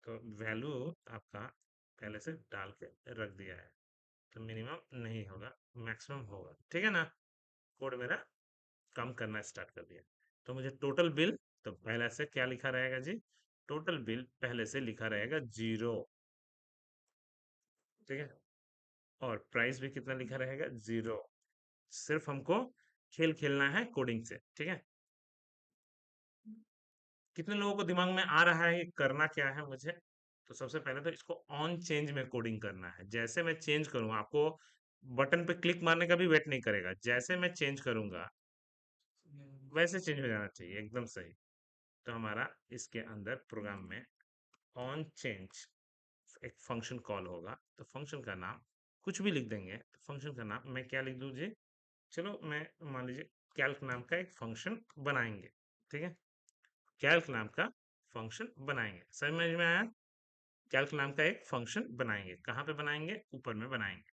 तो वैल्यू आपका पहले से डाल के रख दिया है, तो मिनिमम नहीं होगा, मैक्सिमम होगा। ठीक है ना, कोड मेरा कम करना स्टार्ट कर दिया। तो मुझे टोटल बिल, तो पहले से क्या लिखा रहेगा जी, टोटल बिल पहले से लिखा रहेगा 0। ठीक है, और प्राइस भी कितना लिखा रहेगा, 0। सिर्फ हमको खेल खेलना है कोडिंग से। ठीक है, कितने लोगों को दिमाग में आ रहा है ये करना क्या है मुझे। तो सबसे पहले तो इसको ऑन चेंज में कोडिंग करना है, जैसे मैं चेंज करूँ आपको बटन पे क्लिक मारने का भी वेट नहीं करेगा, जैसे मैं चेंज करूंगा वैसे चेंज हो जाना चाहिए, एकदम सही। तो हमारा इसके अंदर प्रोग्राम में ऑन चेंज एक फंक्शन कॉल होगा, तो फंक्शन का नाम कुछ भी लिख देंगे। तो फंक्शन का नाम मैं क्या लिख दूं जी? चलो मैं मान लीजिए कैल्क नाम का एक फंक्शन बनाएंगे, ठीक है? कैल्क नाम का फंक्शन बनाएंगे, समझ में आया? कैल्क नाम का एक फंक्शन बनाएंगे, कहाँ पे बनाएंगे? ऊपर में बनाएंगे।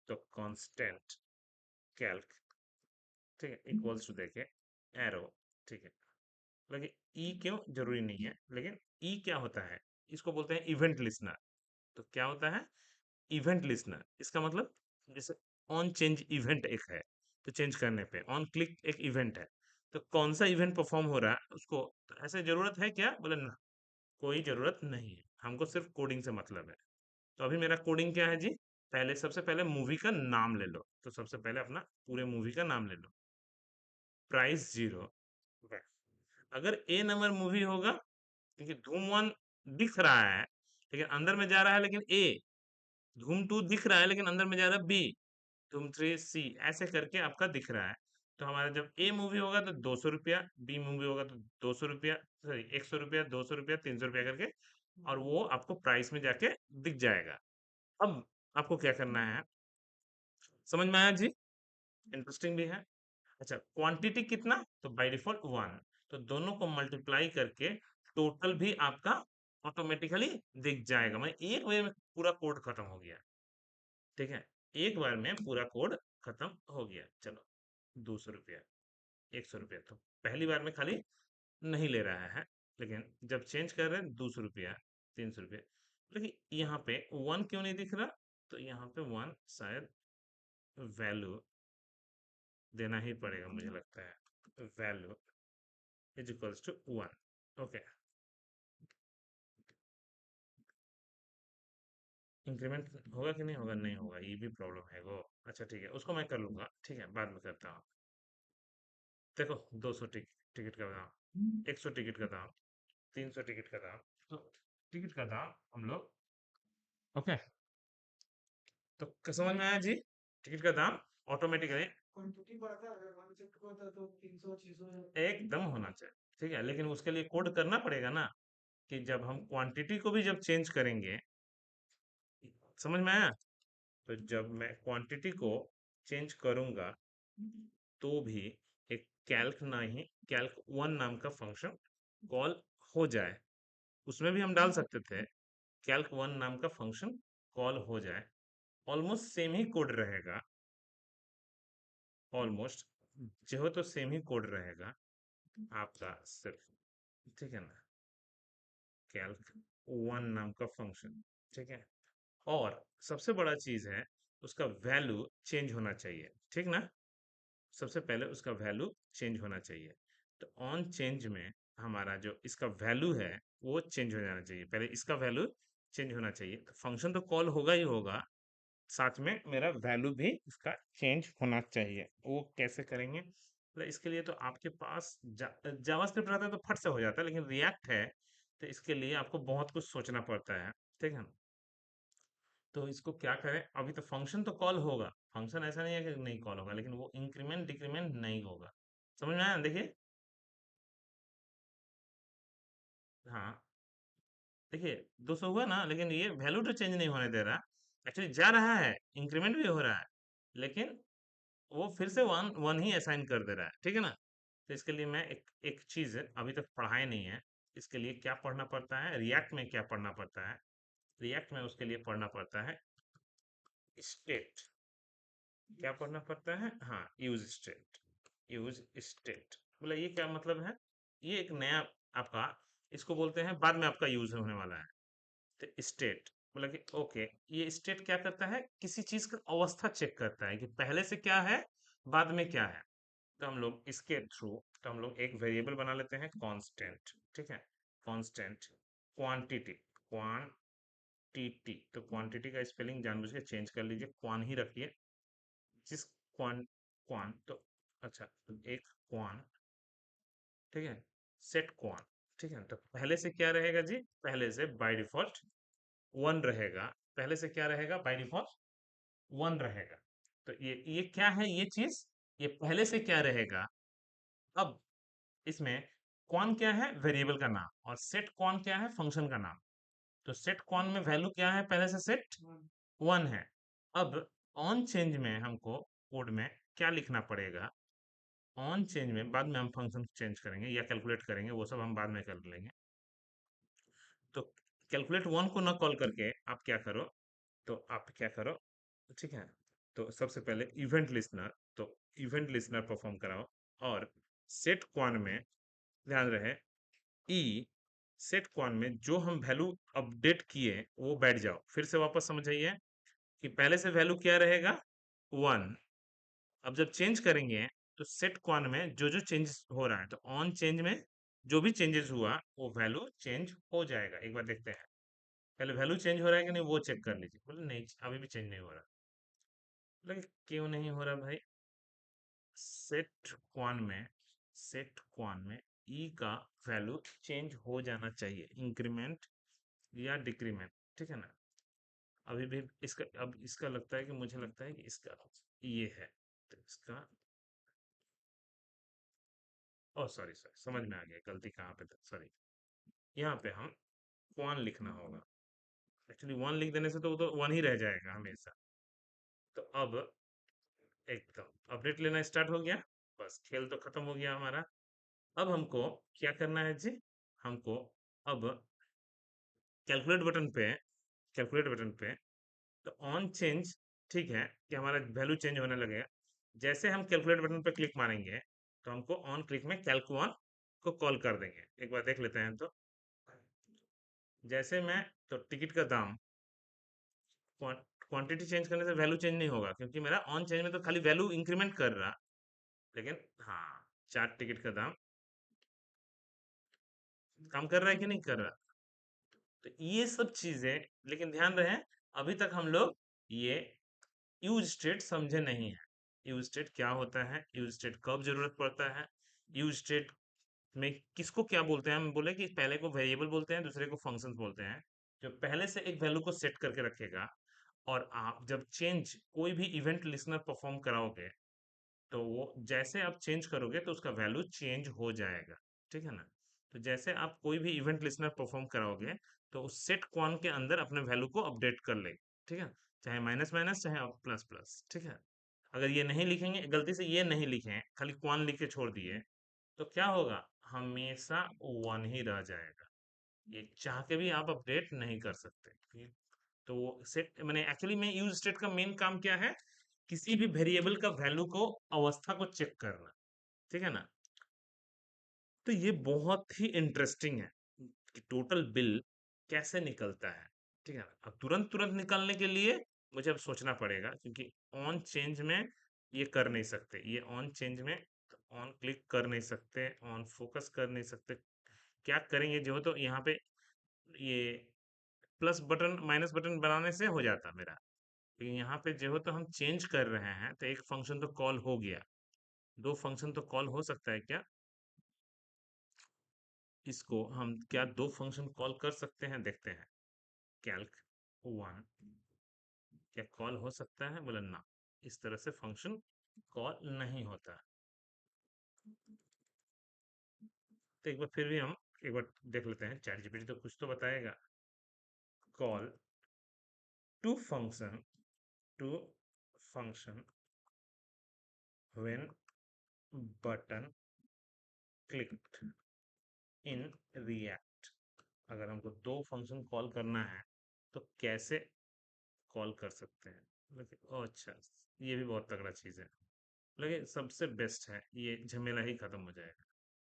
तो कांस्टेंट कैल्क, ठीक है, इक्वल्स टू देके एरो, ठीक है। लेकिन ई क्यों जरूरी नहीं है, लेकिन ई क्या होता है? इसको बोलते हैं इवेंट लिसनर। तो क्या होता है? इवेंट लिसनर, इसका मतलब जैसे ऑन चेंज इवेंट एक है, तो चेंज करने पे ऑन क्लिक एक इवेंट है, तो कौन सा इवेंट परफॉर्म हो रहा है उसको, तो ऐसे जरूरत है क्या? बोले ना, कोई जरूरत नहीं है, हमको सिर्फ कोडिंग से मतलब है। तो अभी मेरा कोडिंग क्या है जी? पहले सबसे पहले मूवी का नाम ले लो, तो सबसे पहले अपना पूरे मूवी का नाम ले लो। Price zero. अगर ए नंबर मूवी होगा, क्योंकि धूम वन दिख रहा है लेकिन अंदर में जा रहा है, लेकिन ए, धूम टू दिख रहा है लेकिन अंदर में जा रहा है बी, धूम थ्री सी, ऐसे करके आपका दिख रहा है। तो हमारा जब ए मूवी होगा तो 200 रुपया, बी मूवी होगा तो 200 रुपया, सॉरी 100 रुपया, 200 रुपया, 300 रुपया करके, और वो आपको प्राइस में जाके दिख जाएगा। अब आपको क्या करना है, समझ में आया जी? इंटरेस्टिंग भी है। अच्छा, क्वांटिटी कितना? तो बाय डिफॉल्ट वन। तो दोनों को मल्टीप्लाई करके टोटल भी आपका ऑटोमेटिकली दिख जाएगा। मैं एक वे में पूरा कोड खत्म हो गया, ठीक है, एक बार में पूरा कोड खत्म हो गया। चलो, 200 रुपया, 100 रुपया, तो पहली बार में खाली नहीं ले रहा है, लेकिन जब चेंज कर रहे हैं 200 रुपया, 300 रुपया, लेकिन यहाँ पे वन क्यों नहीं दिख रहा? तो यहाँ पे वन शायद वैल्यू देना ही पड़ेगा, मुझे लगता है value is equals to one. Okay, increment होगा कि नहीं होगा? नहीं होगा, ये भी प्रॉब्लम है वो। अच्छा ठीक है, उसको मैं कर लूंगा, ठीक है, बाद में करता हूँ। देखो, 200 टिकट का दाम, 100 टिकट का दाम, 300 टिकट का दाम, तो टिकट का दाम हम लोग, ओके, तो समझ में आया जी? टिकट का दाम ऑटोमेटिकली एकदम होना चाहिए, ठीक है, लेकिन उसके लिए कोड करना पड़ेगा ना, कि जब हम क्वांटिटी को भी जब चेंज करेंगे, समझ में आया? तो जब मैं क्वांटिटी को चेंज करूंगा तो भी एक कैल्क नहीं, कैल्क वन नाम का फंक्शन कॉल हो जाए, उसमें भी हम डाल सकते थे कैल्क वन नाम का फंक्शन कॉल हो जाए, ऑलमोस्ट सेम ही कोड रहेगा, ऑलमोस्ट जो तो सेम ही कोड रहेगा आपका, सिर्फ, ठीक है ना, कैल्क वन नाम का फंक्शन, ठीक है। और सबसे बड़ा चीज है, उसका वैल्यू चेंज होना चाहिए, ठीक ना? सबसे पहले उसका वैल्यू चेंज होना चाहिए। तो ऑन चेंज में हमारा जो इसका वैल्यू है वो चेंज हो जाना चाहिए, पहले इसका वैल्यू चेंज होना चाहिए, तो फंक्शन तो कॉल होगा ही होगा, साथ में मेरा वैल्यू भी इसका चेंज होना चाहिए। वो कैसे करेंगे? मतलब इसके लिए तो आपके पास जावास्क्रिप्ट रहता है तो फट से हो जाता है, लेकिन रिएक्ट है तो इसके लिए आपको बहुत कुछ सोचना पड़ता है, ठीक है। तो इसको क्या करें? अभी तो फंक्शन तो कॉल होगा, फंक्शन ऐसा नहीं है कि नहीं कॉल होगा, लेकिन वो इंक्रीमेंट डिक्रीमेंट नहीं होगा। समझ में आया? देखिए, हाँ, देखिए, 200 हुआ ना, लेकिन ये वैल्यू तो चेंज नहीं होने दे रहा, एक्चुअली जा रहा है, इंक्रीमेंट भी हो रहा है, लेकिन वो फिर से वन वन ही असाइन कर दे रहा है, ठीक है ना? तो इसके लिए मैं एक एक चीज अभी तक पढ़ाई नहीं है, इसके लिए क्या पढ़ना पड़ता है, रिएक्ट में क्या पढ़ना पड़ता है? रिएक्ट में उसके लिए पढ़ना पड़ता है स्टेट। क्या पढ़ना पड़ता है? हाँ, यूज स्टेट। यूज स्टेट बोला, ये क्या मतलब है? ये एक नया आपका, इसको बोलते हैं बाद में आपका यूज होने वाला है। तो स्टेट बोला कि ओके, ये स्टेट क्या करता है? किसी चीज का अवस्था चेक करता है कि पहले से क्या है, बाद में क्या है। तो हम लोग इसके थ्रू, तो हम लोग एक वेरिएबल बना लेते हैं कांस्टेंट, ठीक है, कांस्टेंट क्वांटिटी, क्वांटिटी, तो क्वांटिटी का स्पेलिंग जानबूझ के चेंज कर लीजिए, क्वान ही रखिए, जिस क्वान, क्वान तो, अच्छा, तो एक क्वान, ठीक है, सेट क्वान, ठीक है, तो पहले से क्या रहेगा जी? पहले से बाय डिफॉल्ट वन रहेगा, पहले से क्या रहेगा? बाय डिफॉल्ट वन रहेगा, तो ये क्या है ये चीज, ये पहले से क्या रहेगा। अब इसमें कौन क्या है, वेरिएबल का नाम, और सेट कौन क्या है, फंक्शन का नाम। तो सेट कौन में वैल्यू क्या है, पहले से सेट वन है। अब ऑन चेंज में हमको कोड में क्या लिखना पड़ेगा, ऑन चेंज में बाद में हम फंक्शन चेंज करेंगे या कैलकुलेट करेंगे, वो सब हम बाद में कर लेंगे। तो कैलकुलेट वन को ना कॉल करके आप क्या करो, तो आप क्या करो, ठीक है। तो सबसे पहले इवेंट लिस्नर, तो इवेंट लिस्नर परफॉर्म कराओ, और सेट क्वान में ध्यान रहे, ई सेट क्वान में जो हम वैल्यू अपडेट किए वो बैठ जाओ, फिर से वापस समझ आइए कि पहले से वैल्यू क्या रहेगा, वन। अब जब चेंज करेंगे तो सेट क्वान में जो जो चेंजेस हो रहा है, तो ऑन चेंज में जो भी चेंजेस हुआ वो वैल्यू चेंज हो जाएगा। एक बार देखते हैं, पहले वैल्यू चेंज हो रहा है कि नहीं वो चेक कर लीजिए। बोले नहीं, अभी भी चेंज नहीं हो रहा। बोले क्यों नहीं हो रहा भाई, सेट क्वान में, सेट क्वान में ई का वैल्यू चेंज हो जाना चाहिए, इंक्रीमेंट या डिक्रीमेंट, ठीक है ना। अभी भी इसका, अब इसका लगता है कि, मुझे लगता है कि इसका ये है, तो इसका, ओ सॉरी सॉरी, समझ में आ गया गलती कहाँ पे था, सॉरी। यहाँ पे हम वन लिखना होगा। एक्चुअली वन लिख देने से तो वो तो वन ही रह जाएगा हमेशा। तो अब एकदम अपडेट लेना स्टार्ट हो गया, बस खेल तो खत्म हो गया हमारा। अब हमको क्या करना है जी, हमको अब कैलकुलेट बटन पे, कैलकुलेट बटन पे, तो ऑन चेंज, ठीक है, कि हमारा वैल्यू चेंज होने लगेगा। जैसे हम कैलकुलेट बटन पे क्लिक मारेंगे तो हमको ऑन क्लिक में कैल्क वन को कॉल कर देंगे। एक बार देख लेते हैं। तो जैसे मैं, तो टिकट का दाम, क्वांटिटी चेंज करने से वैल्यू चेंज नहीं होगा, क्योंकि मेरा ऑन चेंज में तो खाली वैल्यू इंक्रीमेंट कर रहा। लेकिन हाँ, 4 टिकट का दाम काम कर रहा है कि नहीं कर रहा। तो ये सब चीजें, लेकिन ध्यान रहे, अभी तक हम लोग ये यूज स्टेट समझे नहीं है। यूज स्टेट क्या होता है, यूज स्टेट कब जरूरत पड़ता है, यूज स्टेट में किसको क्या बोलते हैं। हम बोले कि पहले को वेरिएबल बोलते हैं, दूसरे को फंक्शन बोलते हैं, जो पहले से एक वैल्यू को सेट करके रखेगा। और आप जब चेंज, कोई भी इवेंट लिसनर परफॉर्म कराओगे, तो वो जैसे आप चेंज करोगे तो उसका वैल्यू चेंज हो जाएगा, ठीक है ना। तो जैसे आप कोई भी इवेंट लिसनर परफॉर्म कराओगे, तो उस सेट कॉन के अंदर अपने वैल्यू को अपडेट कर लेगा, ठीक है, चाहे माइनस माइनस चाहे प्लस प्लस, ठीक है। अगर ये नहीं लिखेंगे, गलती से ये नहीं लिखे, खाली क्वान लिख के छोड़ दिए, तो क्या होगा, हमेशा वन ही रह जाएगा। ये चाह के भी आप अपडेट नहीं कर सकते। तो वो सेट, मैंने एक्चुअली में यूज स्टेट का मेन काम क्या है, किसी भी वेरिएबल का वैल्यू को, अवस्था को चेक करना, ठीक है ना। तो ये बहुत ही इंटरेस्टिंग है कि टोटल बिल कैसे निकलता है, ठीक है ना। अब तुरंत तुरंत निकालने के लिए मुझे अब सोचना पड़ेगा, क्योंकि ऑन चेंज में ये कर नहीं सकते, ये ऑन चेंज में ऑन क्लिक कर नहीं सकते, ऑन फोकस कर नहीं सकते। क्या करेंगे, जो तो यहाँ पे ये प्लस बटन माइनस बटन बनाने से हो जाता मेरा, लेकिन यहाँ पे जो तो हम चेंज कर रहे हैं, तो एक फंक्शन तो कॉल हो गया, दो फंक्शन तो कॉल हो सकता है क्या, इसको हम क्या दो फंक्शन कॉल कर सकते हैं, देखते हैं। कैल्क वन क्या कॉल हो सकता है, बोले ना, इस तरह से फंक्शन कॉल नहीं होता। तो एक बार फिर भी हम एक बार देख लेते हैं, चैट जीपीटी तो कुछ तो बताएगा। Call to function, to function when button clicked in React. अगर हमको दो फंक्शन कॉल करना है तो कैसे कॉल कर सकते हैं। लेकिन ओ अच्छा, ये भी बहुत तगड़ा चीज़ है। लेकिन सबसे बेस्ट है, ये झमेला ही खत्म हो जाएगा।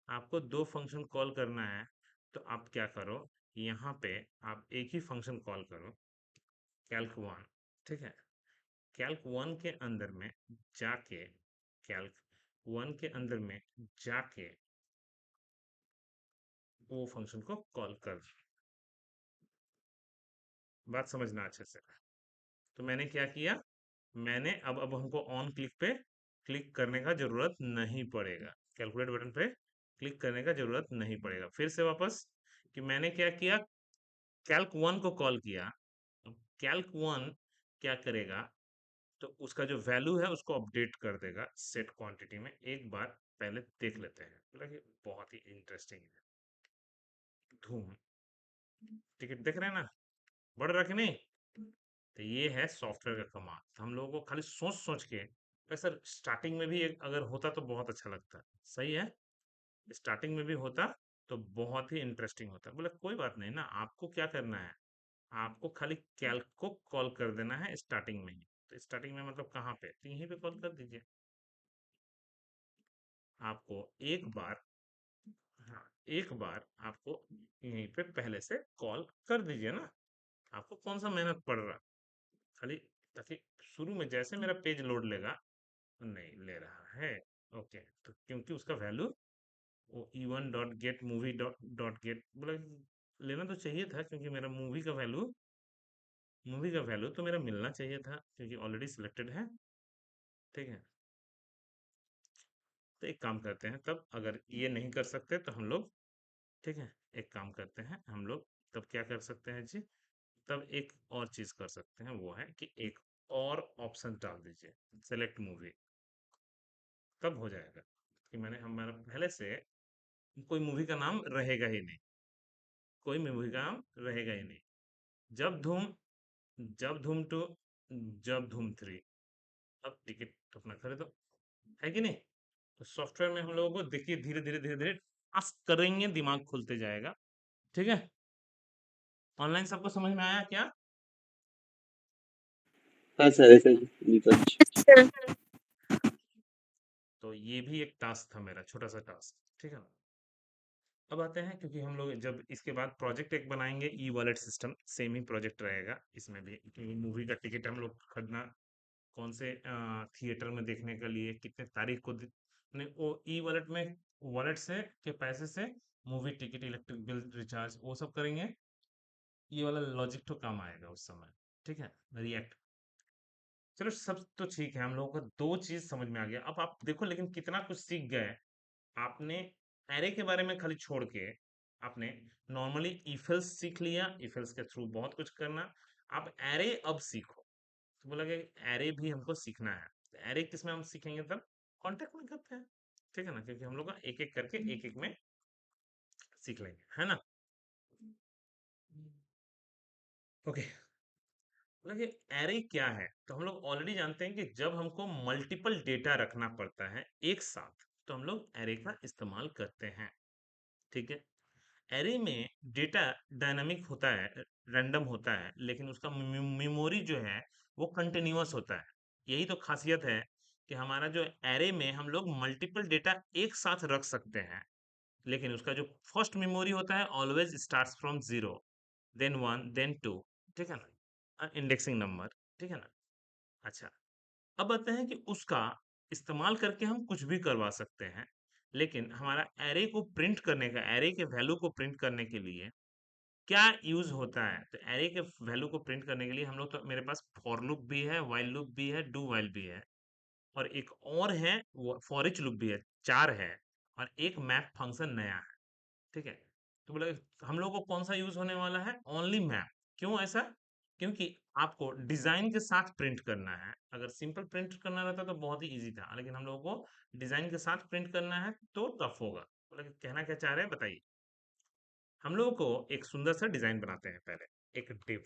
आपको दो फंक्शन कॉल करना है, तो आप क्या करो, यहाँ पे आप एक ही फंक्शन कॉल करो, कैल्क वन, ठीक है। कैल्क वन के अंदर में जाके, कैल्क वन के अंदर में जाके वो फंक्शन को कॉल कर। बात समझना अच्छे से। तो मैंने क्या किया, मैंने अब हमको ऑन क्लिक पे क्लिक करने का जरूरत नहीं पड़ेगा, कैलकुलेट बटन पे क्लिक करने का जरूरत नहीं पड़ेगा। फिर से वापस, कि मैंने क्या किया, कैल्क वन को कॉल किया। अब कैल्क वन क्या करेगा, तो उसका जो वैल्यू है उसको अपडेट कर देगा सेट क्वांटिटी में। एक बार पहले देख लेते हैं, मतलब कि बहुत ही इंटरेस्टिंग है। धूम टिकट देख रहे हैं ना, बढ़ रहा कि नहीं? तो ये है सॉफ्टवेयर का कमाल। तो हम लोगों को खाली सोच सोच के, सर स्टार्टिंग में भी एक अगर होता तो बहुत अच्छा लगता। सही है, स्टार्टिंग में भी होता तो बहुत ही इंटरेस्टिंग होता। बोले कोई बात नहीं ना, आपको क्या करना है, आपको खाली कैल्क को कॉल कर देना है स्टार्टिंग में ही। तो स्टार्टिंग में मतलब कहाँ पे, तो यहीं पे कॉल कर दीजिए। आपको एक बार, हाँ, एक बार आपको यहीं पे पहले से कॉल कर दीजिए ना। आपको कौन सा मेहनत पड़ रहा, खाली ताकि शुरू में जैसे मेरा पेज लोड लेगा, नहीं ले रहा है, ओके, तो क्योंकि उसका वैल्यू वो E1 dot gate movie dot gate बोला, लेना तो चाहिए था क्योंकि मेरा मूवी का वैल्यू तो मेरा मिलना चाहिए था क्योंकि ऑलरेडी सिलेक्टेड है। ठीक है, तो एक काम करते हैं तब, अगर ये नहीं कर सकते तो हम लोग, ठीक है, एक काम करते हैं हम लोग, तब क्या कर सकते हैं जी, तब एक और चीज कर सकते हैं, वो है कि एक और ऑप्शन डाल दीजिए, सेलेक्ट मूवी। तब हो जाएगा कि मैंने हमारा पहले से कोई मूवी का नाम रहेगा ही नहीं, कोई मूवी का नाम रहेगा ही नहीं। जब धूम, जब धूम टू, जब धूम थ्री, अब टिकट अपना खरीदो, है कि नहीं? तो सॉफ्टवेयर में हम लोगों को देखिए धीरे धीरे धीरे धीरे टास्क करेंगे, दिमाग खुलते जाएगा। ठीक है, ऑनलाइन सबको समझ में आया क्या? हाँ सर, ऐसे दीपक। तो ये भी एक टास्क था मेरा, छोटा सा टास्क। ठीक है ना, अब आते हैं, क्योंकि हम लोग जब इसके बाद प्रोजेक्ट एक बनाएंगे, ई वॉलेट सिस्टम सेम ही प्रोजेक्ट रहेगा इसमें भी, क्योंकि मूवी का टिकट हम लोग खरीदना, कौन से थिएटर में देखने के लिए कितने तारीख को ने वो ई वॉलेट में, वॉलेट से के पैसे से movie ticket, electric bill recharge वो सब करेंगे। ये वाला लॉजिक तो काम आएगा उस समय। ठीक है, रिएक्ट, चलो सब तो ठीक है, हम लोगों को दो चीज समझ में आ गया। अब आप देखो लेकिन कितना कुछ सीख गए आपने। एरे के बारे में खाली छोड़ के आपने नॉर्मली इफेल्स सीख लिया, इफेल्स के थ्रू बहुत कुछ करना। आप एरे अब सीखो, तो बोला कि एरे भी हमको सीखना है। तो एरे किसमें हम सीखेंगे तब, कॉन्टेक्ट में करते हैं। ठीक है ना, क्योंकि हम लोग एक एक करके एक एक में सीख लेंगे, है ना? ओके, बोला कि एरे क्या है, तो हम लोग ऑलरेडी जानते हैं कि जब हमको मल्टीपल डेटा रखना पड़ता है एक साथ, तो हम लोग एरे का इस्तेमाल करते हैं। ठीक है, एरे में डेटा डायनामिक होता है, रैंडम होता है, लेकिन उसका मेमोरी जो है वो कंटिन्यूअस होता है। यही तो खासियत है कि हमारा जो एरे में हम लोग मल्टीपल डेटा एक साथ रख सकते हैं, लेकिन उसका जो फर्स्ट मेमोरी होता है always starts from zero, then one, then two. ठीक है ना, इंडेक्सिंग नंबर। ठीक है ना, अच्छा, अब आते हैं कि उसका इस्तेमाल करके हम कुछ भी करवा सकते हैं, लेकिन हमारा एरे को प्रिंट करने का, एरे के वैल्यू को प्रिंट करने के लिए क्या यूज होता है, तो एरे के वैल्यू को प्रिंट करने के लिए हम लोग, तो मेरे पास फॉर लूप भी है, व्हाइल लूप भी है, डू व्हाइल भी है, और एक और है वो फॉर ईच लूप भी है। चार है, और एक मैप फंक्शन नया है। ठीक है, तो बोले हम लोग को कौन सा यूज होने वाला है, ओनली मैप। क्यों ऐसा, क्योंकि आपको डिजाइन के साथ प्रिंट करना है। अगर सिंपल प्रिंट करना रहता तो बहुत ही इजी था, लेकिन हम लोगों को डिजाइन के साथ प्रिंट करना है तो टफ होगा। बोले कहना क्या चाह रहे हैं बताइए। हम लोगों को एक सुंदर सा डिजाइन बनाते हैं पहले, एक div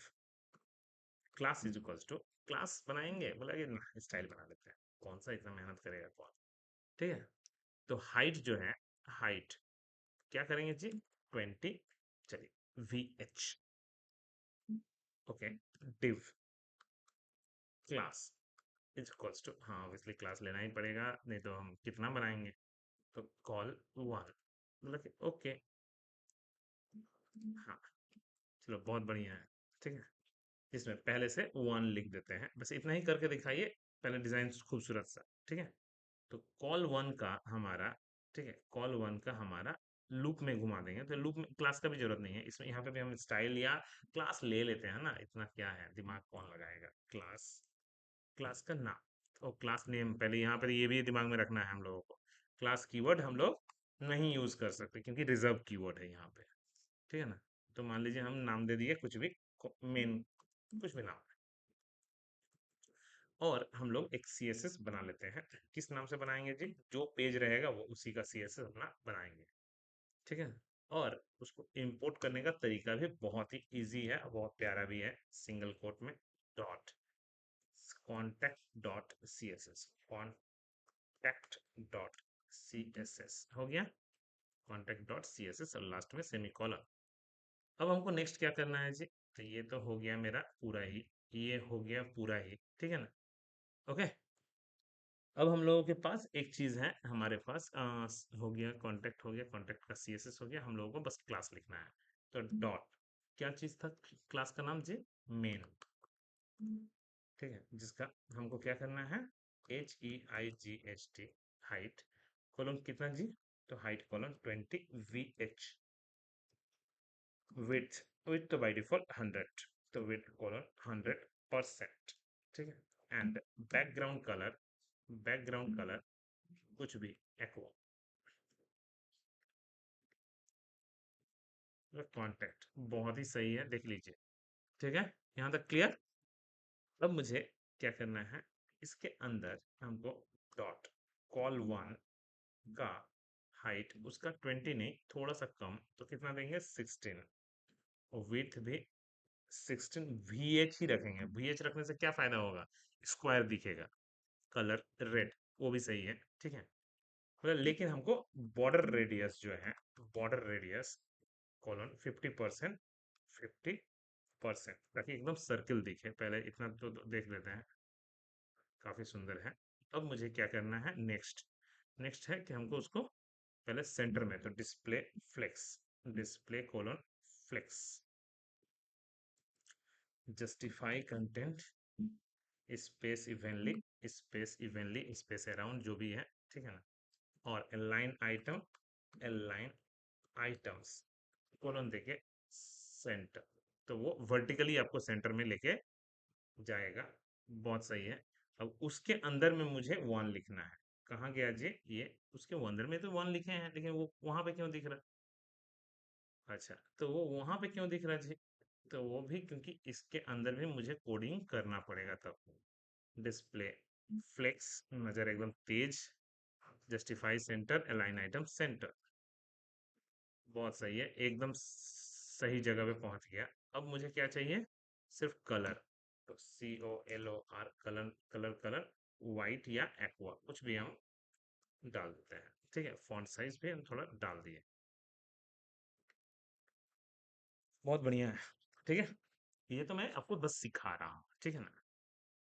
class is equals to, class बनाएंगे, बोला कि स्टाइल बना लेते हैं, कौन सा इतना मेहनत करेगा कौन। ठीक है, तो हाइट जो है, हाइट क्या करेंगे जी, 20, चलिए VH, okay, div class is equals to, हाँ ऑब्वियसली क्लास लेना ही पड़ेगा, नहीं तो हम कितना बनाएंगे। तो कॉल वन, मतलब कि ओके, हाँ, चलो बहुत बढ़िया है। ठीक है, इसमें पहले से वन लिख देते हैं, बस इतना ही करके दिखाइए, पहले डिजाइन खूबसूरत सा। ठीक है, तो कॉल वन का हमारा, ठीक है, कॉल वन का हमारा लूप में घुमा देंगे, तो लूप में क्लास का भी जरूरत नहीं है इसमें, यहाँ पे भी हम स्टाइल या क्लास ले लेते हैं ना, इतना क्या है, दिमाग कौन लगाएगा। क्लास, क्लास का नाम और क्लास नेम, पहले यहाँ पर ये भी दिमाग में रखना है हम लोगों को। क्लास कीवर्ड हम लोग नहीं यूज कर सकते क्योंकि रिजर्व कीवर्ड है यहाँ पे। ठीक है ना, तो मान लीजिए हम नाम दे दिए कुछ भी, मेन कुछ भी नाम, और हम लोग एक सीएसएस बना लेते हैं। किस नाम से बनाएंगे जी? जो पेज रहेगा वो उसी का सीएसएस अपना बनाएंगे, ठीक है। और उसको इंपोर्ट करने का तरीका भी बहुत ही इजी है, बहुत प्यारा भी है। सिंगल कोट में dot contact dot C S S, contact dot C S S हो गया। Contact dot C S S और लास्ट में सेमीकोलन। अब हमको नेक्स्ट क्या करना है जी? तो ये तो हो गया मेरा पूरा ही, ये हो गया पूरा ही, ठीक है ना। ओके। अब हम लोगों के पास एक चीज है, हमारे पास हो गया कॉन्टैक्ट, हो गया कॉन्टैक्ट का सीएसएस, हो गया। हम लोगों को बस क्लास लिखना है। तो डॉट, क्या चीज था क्लास का नाम जी? मेन, ठीक है। जिसका हमको क्या करना है? HEIGHT, हाइट कॉलम कितना जी? तो height column 20 VH, width, width तो बाय डिफॉल्ट 100, तो विड्थ कॉलम 100%, ठीक है। And background colour, background colour कुछ भी, एक्वा, कॉन्टेक्ट, बहुत ही सही है, देख लीजिए, ठीक है। यहाँ तक क्लियर। अब मुझे क्या करना है? इसके अंदर हमको डॉट कॉल वन का हाइट उसका 20 नहीं, थोड़ा सा कम, तो कितना देंगे? 16, और विड्थ भी 16, VH ही रखेंगे। VH रखने से क्या फायदा होगा? स्क्वायर दिखेगा। कलर रेड, वो भी सही है, ठीक है। मतलब लेकिन हमको बॉर्डर रेडियस जो है, बॉर्डर रेडियस कॉलन 50%, 50%, ताकि एकदम सर्किल दिखे। पहले इतना तो देख लेते हैं, काफी सुंदर है। अब मुझे क्या करना है? नेक्स्ट, नेक्स्ट है कि हमको उसको पहले सेंटर में, तो display flex, display colon flex, justify content space evenly space around, जो भी है, ठीक है ना। और align item, align items colon देके सेंटर, तो वो वर्टिकली आपको सेंटर में लेके जाएगा। बहुत सही है। अब उसके अंदर में मुझे वन लिखना है। कहाँ गया जी? ये उसके अंदर में तो वन लिखे हैं, लेकिन वो वहां पे क्यों दिख रहा? अच्छा, तो वो वहां पे क्यों दिख रहा जी? तो वो भी क्योंकि इसके अंदर भी मुझे कोडिंग करना पड़ेगा तब। डिस्प्ले फ्लेक्स, नजर एकदम तेज, justify center, align item center, बहुत सही है, एकदम सही जगह पे पहुंच गया। अब मुझे क्या चाहिए? सिर्फ कलर, तो COLOR, colour, colour, colour white या एक्वा, कुछ भी हम डाल देते हैं, ठीक है। फॉन्ट साइज भी हम थोड़ा डाल दिए, बहुत बढ़िया है, ठीक है। ये तो मैं आपको बस सिखा रहा हूँ, ठीक है ना।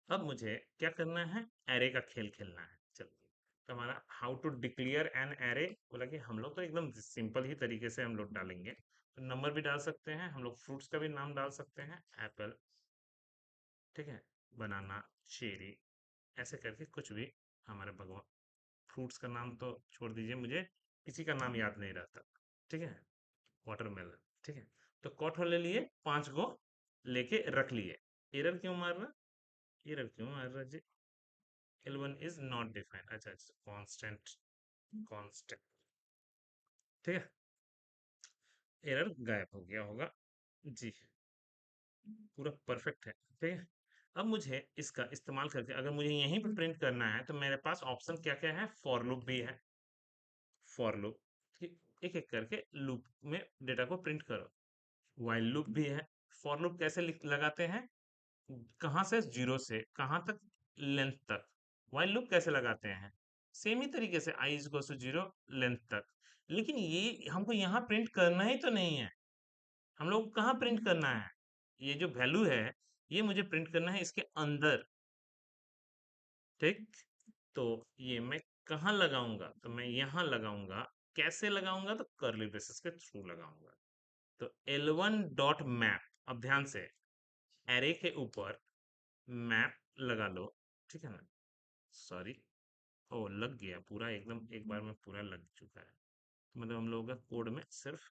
अब मुझे क्या करना है? एरे का खेल खेलना है। चलो, तो हमारा how to declare an array, बोला कि हम लोग तो एकदम सिंपल ही तरीके से हम लोग डालेंगे। तो नंबर भी डाल सकते हैं हम लोग, फ्रूट्स का भी नाम डाल सकते हैं, एप्पल, ठीक है, बनाना, चेरी, ऐसे करके कुछ भी। हमारे भगवान, फ्रूट्स का नाम तो छोड़ दीजिए, मुझे किसी का नाम याद नहीं रहता, ठीक है। वाटरमेलन, ठीक है। तो कॉट ले लिए, 5 गो लेके रख लिए। एरर क्यों मार रहा? एरर क्यों मार रहा जी? L1 इज नॉट डिफाइंड, अच्छा, कांस्टेंट, कांस्टेंट, ठीक है। एरर गायब हो गया होगा जी, पूरा परफेक्ट है, ठीक है। अब मुझे इसका इस्तेमाल करके अगर मुझे यहीं पे प्रिंट करना है, तो मेरे पास ऑप्शन क्या क्या है? फॉर लूप भी है, फॉर लूप, एक एक करके लूप में डेटा को प्रिंट करो। वाइल लूप भी है। फॉर लूप कैसे लगाते हैं? कहाँ से? जीरो से कहाँ तक? लेंथ तक। वाइल लूप कैसे लगाते हैं? सेम ही तरीके से, I is to zero, length तक। लेकिन ये हमको यहाँ प्रिंट करना ही तो नहीं है। हम लोग को कहाँ प्रिंट करना है? ये जो वैल्यू है, ये मुझे प्रिंट करना है इसके अंदर, ठीक। तो ये मैं कहाँ लगाऊंगा? तो मैं यहाँ लगाऊंगा। कैसे लगाऊंगा? तो कर्ली ब्रेसेस के थ्रू लगाऊंगा। तो L1 डॉट मैप, अब ध्यान से, एरे के ऊपर मैप लगा लो, ठीक है ना। सॉरी, ओ लग गया पूरा, एकदम एक बार में पूरा लग चुका है। तो मतलब हम लोगों का कोड में सिर्फ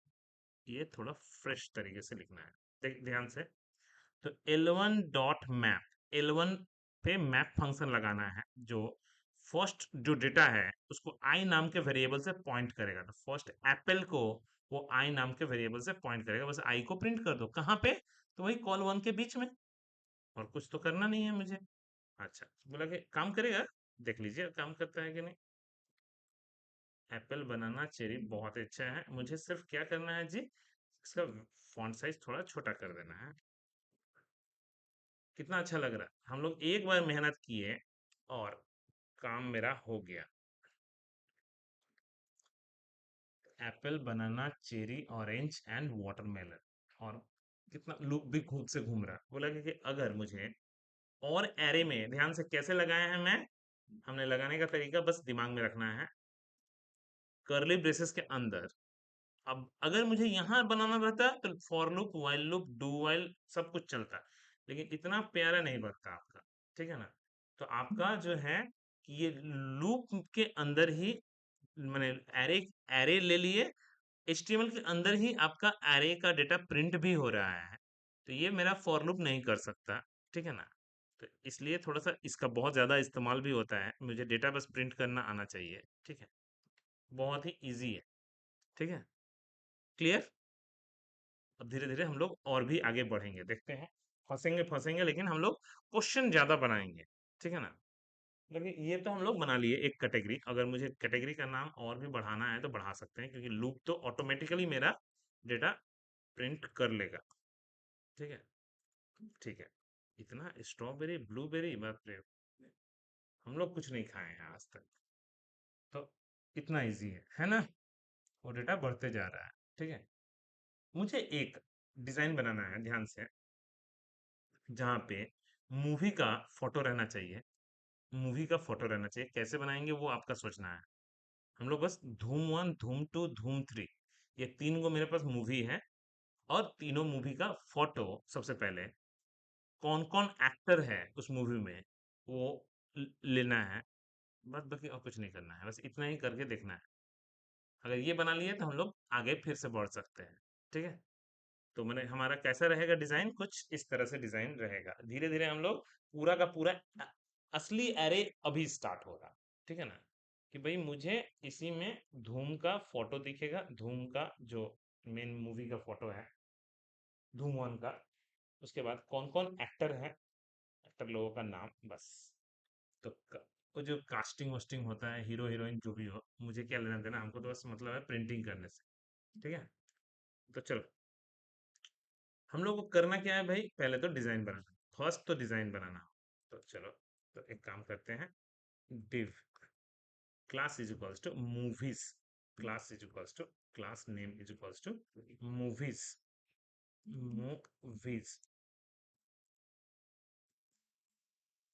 ये थोड़ा फ्रेश तरीके से लिखना है। देख ध्यान से, तो L1 डॉट मैप, L1 पे मैप फंक्शन लगाना है, जो फर्स्ट जो डेटा है उसको आई नाम के वेरिएबल से पॉइंट करेगा। तो फर्स्ट एप्पल को वो आई नाम के वेरिएबल से पॉइंट करेगा, बस आई को प्रिंट कर दो। कहाँ पे? तो वही कॉल वन के बीच में, और कुछ तो करना नहीं है मुझे। अच्छा, बोला कि काम करेगा, देख लीजिए काम करता है कि नहीं। एप्पल बनाना चेरी बहुत अच्छा है, मुझे सिर्फ क्या करना है जी, इसका फॉन्ट साइज थोड़ा छोटा कर देना है। कितना अच्छा लग रहा है, हम लोग एक बार मेहनत किए और काम मेरा हो गया। Apple banana cherry orange and watermelon. और कितना लूप भी खुद से घूम रहा है। बोला कि अगर मुझे और एरे में ध्यान से कैसे लगाया है, मैं हमने लगाने का तरीका बस दिमाग में रखना है। कर्ली ब्रेसेस के अंदर, अब अगर मुझे यहाँ बनाना रहता तो for loop, while loop, do while सब कुछ चलता, लेकिन इतना प्यारा नहीं बनता आपका। ठीक है ना। तो आपका जो है कि ये लूप के अंदर ही, मैंने एरे एरे ले लिए, एचटीएमएल के अंदर ही आपका एरे का डेटा प्रिंट भी हो रहा है। तो ये मेरा फॉर लूप नहीं कर सकता। ठीक है ना। तो इसलिए थोड़ा सा इसका बहुत ज्यादा इस्तेमाल भी होता है, मुझे डेटा बस प्रिंट करना आना चाहिए। ठीक है। बहुत ही इजी है। ठीक है। क्लियर। अब धीरे धीरे हम लोग और भी आगे बढ़ेंगे, देखते हैं। फंसेंगे फंसेंगे, लेकिन हम लोग क्वेश्चन ज्यादा बनाएंगे। ठीक है ना। लेकिन ये तो हम लोग बना लिए एक कैटेगरी, अगर मुझे कैटेगरी का नाम और भी बढ़ाना है तो बढ़ा सकते हैं, क्योंकि लूप तो ऑटोमेटिकली मेरा डेटा प्रिंट कर लेगा। ठीक है। ठीक है। इतना स्ट्रॉबेरी ब्लूबेरी, बाप रे, हम लोग कुछ नहीं खाए हैं आज तक। तो इतना इजी है ना। वो डेटा बढ़ते जा रहा है। ठीक है। मुझे एक डिजाइन बनाना है ध्यान से, जहाँ पे मूवी का फोटो रहना चाहिए। मूवी का फोटो रहना चाहिए, कैसे बनाएंगे वो आपका सोचना है। हम लोग बस धूम वन, धूम टू, धूम थ्री, ये तीन को मेरे पास मूवी है, और तीनों मूवी का फोटो सबसे पहले, कौन कौन एक्टर है उस मूवी में, वो लेना है। बस बाकी और कुछ नहीं करना है, बस इतना ही करके देखना है। अगर ये बना लिए तो हम लोग आगे फिर से बढ़ सकते हैं। ठीक है। तो मैंने हमारा कैसा रहेगा डिजाइन, कुछ इस तरह से डिजाइन रहेगा। धीरे धीरे हम लोग पूरा का पूरा असली एरे अभी स्टार्ट होगा। ठीक है ना। कि भाई मुझे इसी में धूम का फोटो दिखेगा, धूम का जो मेन मूवी का फोटो है, धूम वन का। उसके बाद कौन कौन एक्टर है, एक्टर लोगों का नाम बस। तो वो जो कास्टिंग वास्टिंग होता है, हीरो हीरोइन जो भी हो, मुझे क्या लेना देना, हमको तो बस मतलब है प्रिंटिंग करने से। ठीक है। तो चलो, हम लोग को करना क्या है भाई, पहले तो डिजाइन बनाना, फर्स्ट तो डिजाइन बनाना। तो चलो, तो एक काम करते हैं। div class is equals to movies, class is equals to class name is equals to movies, movies,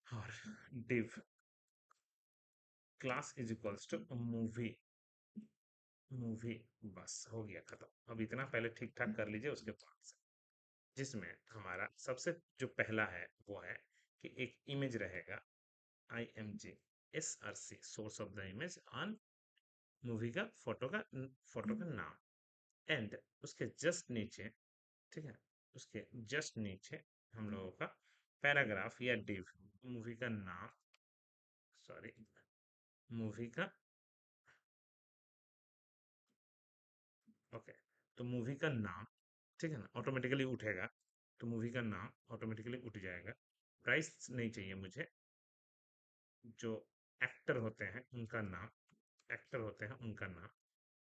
और div class is equals to movie, movie. बस हो गया खत्म। अब इतना पहले ठीक ठाक कर लीजिए, उसके बाद से जिसमें हमारा सबसे जो पहला है वो है कि एक इमेज रहेगा, IMG SRC, source of the image on movie का फोटो का नाम, एंड उसके जस्ट नीचे, ठीक है, उसके जस्ट नीचे हम लोगों का पैराग्राफ या डिव, मूवी का नाम, सॉरी, मूवी का, ओके, तो मूवी का नाम, ठीक है ना, ऑटोमेटिकली उठेगा। तो मूवी का नाम ऑटोमेटिकली उठ जाएगा। प्राइस नहीं चाहिए मुझे, जो एक्टर होते हैं उनका नाम, एक्टर होते हैं उनका नाम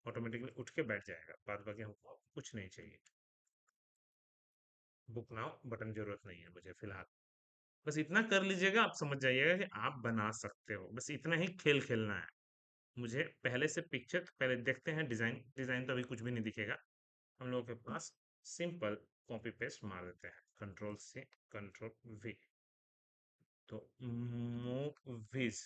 ऑटोमेटिकली उठ के बैठ जाएगा, बाद बाकी हमको कुछ नहीं चाहिए। बुक नाउ बटन जरूरत नहीं है मुझे फिलहाल। बस इतना कर लीजिएगा, आप समझ जाइएगा कि आप बना सकते हो। बस इतना ही खेल खेलना है। मुझे पहले से पिक्चर पहले देखते हैं, डिजाइन डिजाइन तो अभी कुछ भी नहीं दिखेगा हम लोगों के पास। सिंपल कॉपी पेस्ट मार देते हैं, कंट्रोल से कंट्रोल वी। तो मूवीज,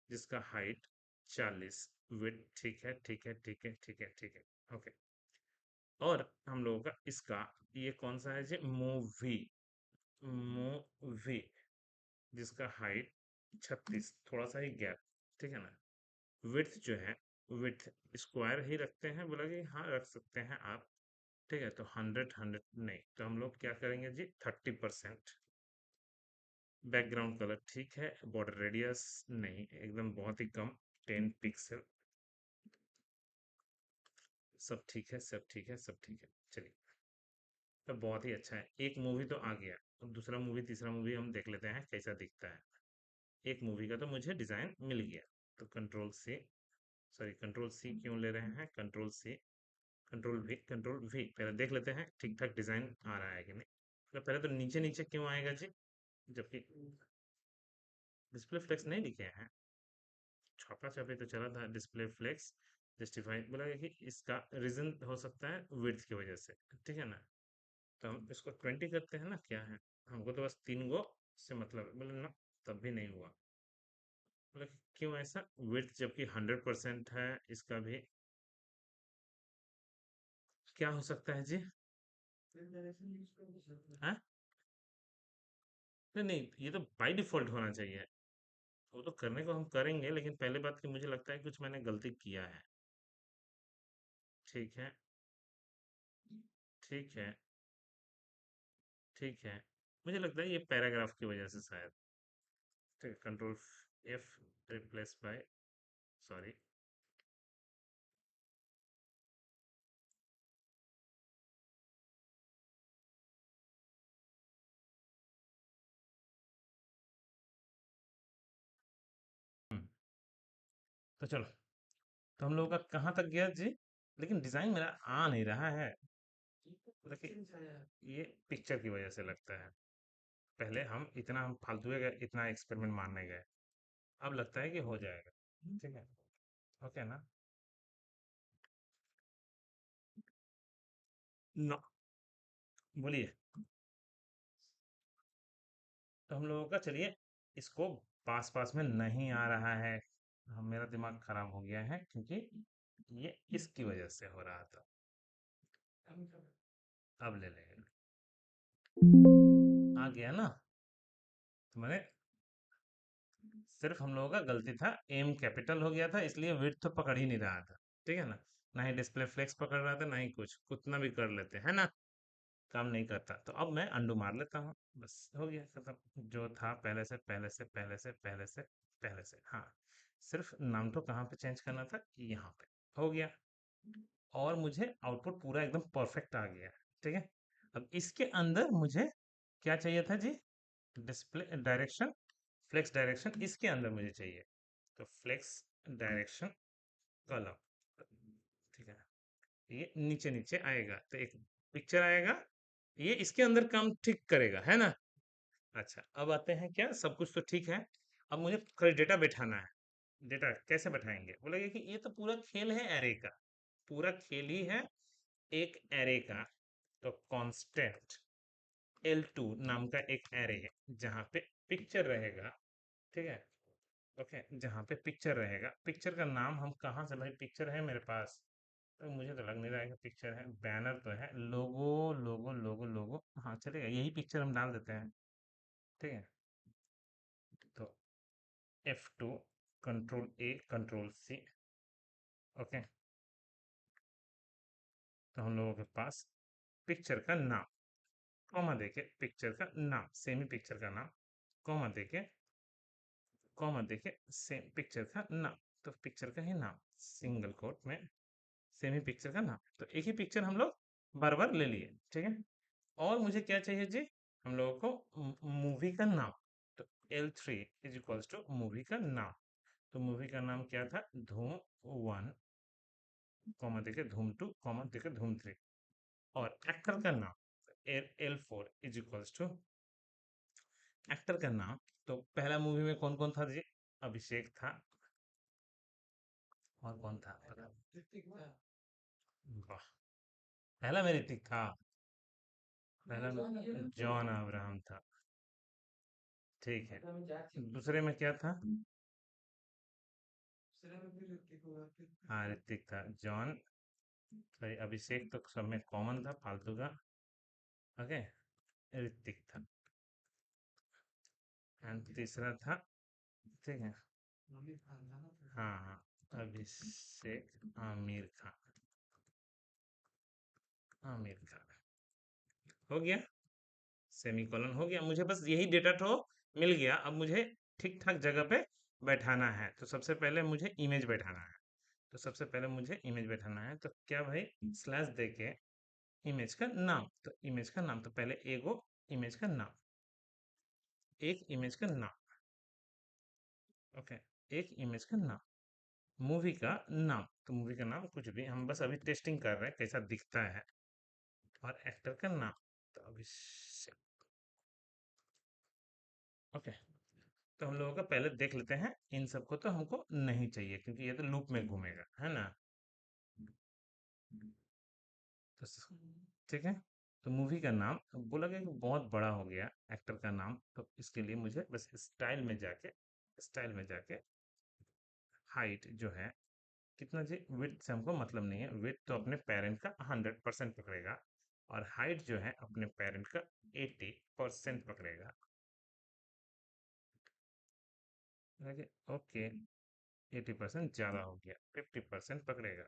जिसका हाइट 40, विड्थ, ठीक है ठीक है ठीक है ठीक है ठीक है, ओके। और हम लोगों का इसका, ये कौन सा है जी, मूवी, मूवी, जिसका हाइट 36, थोड़ा सा ही गैप, ठीक है ना। विड्थ जो है, विड्थ स्क्वायर ही रखते हैं, बोला कि हाँ रख सकते हैं आप। ठीक है। तो 100 नहीं, तो हम लोग क्या करेंगे जी, 30%। बैकग्राउंड कलर ठीक है, बॉर्डर रेडियस नहीं, एकदम बहुत ही कम, 10 पिक्सल। सब ठीक है सब ठीक है सब ठीक है, चलिए। तो बहुत ही अच्छा है, एक मूवी तो आ गया। अब दूसरा मूवी तीसरा मूवी हम देख लेते हैं कैसा दिखता है। एक मूवी का तो मुझे डिजाइन मिल गया, तो कंट्रोल से, सॉरी कंट्रोल सी क्यों ले रहे हैं, कंट्रोल सी, कंट्रोल वी, पहले देख लेते हैं ठीक ठाक डिजाइन आ रहा है कि नहीं। तो पहले तो नीचे नीचे क्यों आएगा जी, जबकि डिस्प्ले फ्लेक्स नहीं लिखे हैं। छापा छापी तो चला था, डिस्प्ले फ्लेक्स जस्टिफाई बोला गया कि इसका रीजन हो सकता है विड्थ की वजह से, ठीक है ना। तो हम इसको 20 करते हैं ना, क्या है, हमको तो बस 3 गो से मतलब है। बोले ना, तब भी नहीं हुआ। बोले क्यों ऐसा, विड्थ जबकि 100% है इसका भी, क्या हो सकता है जी। हाँ, नहीं नहीं, ये तो बाय डिफॉल्ट होना चाहिए। वो तो करने को हम करेंगे, लेकिन पहले बात की मुझे लगता है कुछ मैंने गलती किया है। ठीक है, ठीक है, ठीक है। मुझे लगता है ये पैराग्राफ की वजह से शायद। ठीक है, control F replace by, sorry. तो चलो, तो हम लोगों का कहाँ तक गया जी, लेकिन डिजाइन मेरा आ नहीं रहा है। देखिए, ये पिक्चर की वजह से लगता है। पहले हम फालतू गए, इतना एक्सपेरिमेंट मारने गए। अब लगता है कि हो जाएगा। ठीक है, ओके ना। नो, बोलिए। तो हम लोगों का चलिए, इसको पास पास में नहीं आ रहा है। मेरा दिमाग खराब हो गया है, क्योंकि ये इसकी वजह से हो रहा था। अब ले लेंगे, आ गया ना। तो मैंने, सिर्फ हम लोगों का गलती था, एम कैपिटल हो गया था, इसलिए विड्थ तो पकड़ ही नहीं रहा था। ठीक है ना, ना ही डिस्प्ले फ्लेक्स पकड़ रहा था, ना ही कुछ, कितना भी कर लेते हैं ना, काम नहीं करता। तो अब मैं अंडू मार लेता हूँ, बस हो गया खत्म। जो था पहले से पहले से पहले से पहले से पहले से, हाँ, सिर्फ नाम तो कहाँ पे चेंज करना था, यहाँ पे हो गया। और मुझे आउटपुट पूरा एकदम परफेक्ट आ गया। ठीक है, अब इसके अंदर मुझे क्या चाहिए था जी, डिस्प्ले डायरेक्शन, फ्लेक्स डायरेक्शन इसके अंदर मुझे चाहिए। तो फ्लेक्स डायरेक्शन कॉलम, ठीक है, ये नीचे नीचे आएगा तो एक पिक्चर आएगा, ये इसके अंदर काम ठीक करेगा, है ना। अच्छा, अब आते हैं, क्या सब कुछ तो ठीक है, अब मुझे खाली डेटा बैठाना है। डेटा कैसे बैठाएंगे, बोलेगा कि ये तो पूरा खेल है एरे का, पूरा खेल ही है एक एरे का। तो कांस्टेंट L2 नाम का एक एरे है, जहाँ पे पिक्चर रहेगा। ठीक है, ओके, जहाँ पे पिक्चर रहेगा, पिक्चर का नाम हम कहाँ से, भाई पिक्चर है मेरे पास, तो मुझे तो लग नहीं रहा है कि पिक्चर है, बैनर तो है, लोगो लोगो लोगो लोगो, हाँ चलेगा, यही पिक्चर हम डाल देते हैं। ठीक है, तो F2, control A, control C, okay. तो हम लोगों के पास पिक्चर का नाम, कॉमा देके पिक्चर का नाम, सेमी पिक्चर का नाम, कॉमा देके, कॉमा देके सेम पिक्चर का नाम, तो पिक्चर का ही नाम, सिंगल कोट में सेमी पिक्चर का नाम। तो एक ही पिक्चर हम लोग बार बार ले लिए। ठीक है, और मुझे क्या चाहिए जी, हम लोगों को मूवी का नाम। तो L3 is equals two movie का नाम। तो मूवी का नाम क्या था, धूम 1, कॉमा देके धूम 2, कॉमा देके धूम 3। और एक्टर का नाम L4 is equals to actor का नाम। तो पहला मूवी में कौन कौन था जी, अभिषेक था, और कौन था वाह, पहला में ऋतिक था, पहला में जॉन अब्राहम था। ठीक है, दूसरे में क्या था, हाँ ऋतिक था, जॉन, सॉरी अभिषेक तो सब में कॉमन था फालतू का, ओके, ऋतिक था। एंड तीसरा था, ठीक है, हाँ हाँ, अभिषेक, आमिर खान, आमिर खान, हो गया, सेमीकोलन हो गया। मुझे बस यही डेटा तो मिल गया, अब मुझे ठीक ठाक जगह पे बैठाना है। तो सबसे पहले मुझे इमेज बैठाना है, तो सबसे पहले मुझे इमेज बैठाना है, तो क्या भाई, स्लैश देके इमेज का नाम, तो इमेज का नाम, तो पहले एगो इमेज का नाम, एक इमेज का नाम। ओके, एक इमेज का नाम, मूवी का नाम, तो मूवी का नाम कुछ भी, हम बस अभी टेस्टिंग कर रहे हैं कैसा दिखता है। और एक्टर का नाम, तो अभिषेक। ओके, तो हम लोगों का पहले देख लेते हैं, इन सबको तो हमको नहीं चाहिए क्योंकि ये तो लूप में घूमेगा, है ना। तो ठीक है, तो मूवी का नाम बोला गया कि बहुत बड़ा हो गया एक्टर का नाम, तो इसके लिए मुझे बस स्टाइल में जाके हाइट जो है कितना जी, विड्थ से हमको मतलब नहीं है, विड्थ तो अपने पेरेंट का 100% पकड़ेगा, और हाइट जो है अपने पेरेंट का 80% पकड़ेगा। ओके, 80% ज्यादा हो गया, 50% पकड़ेगा।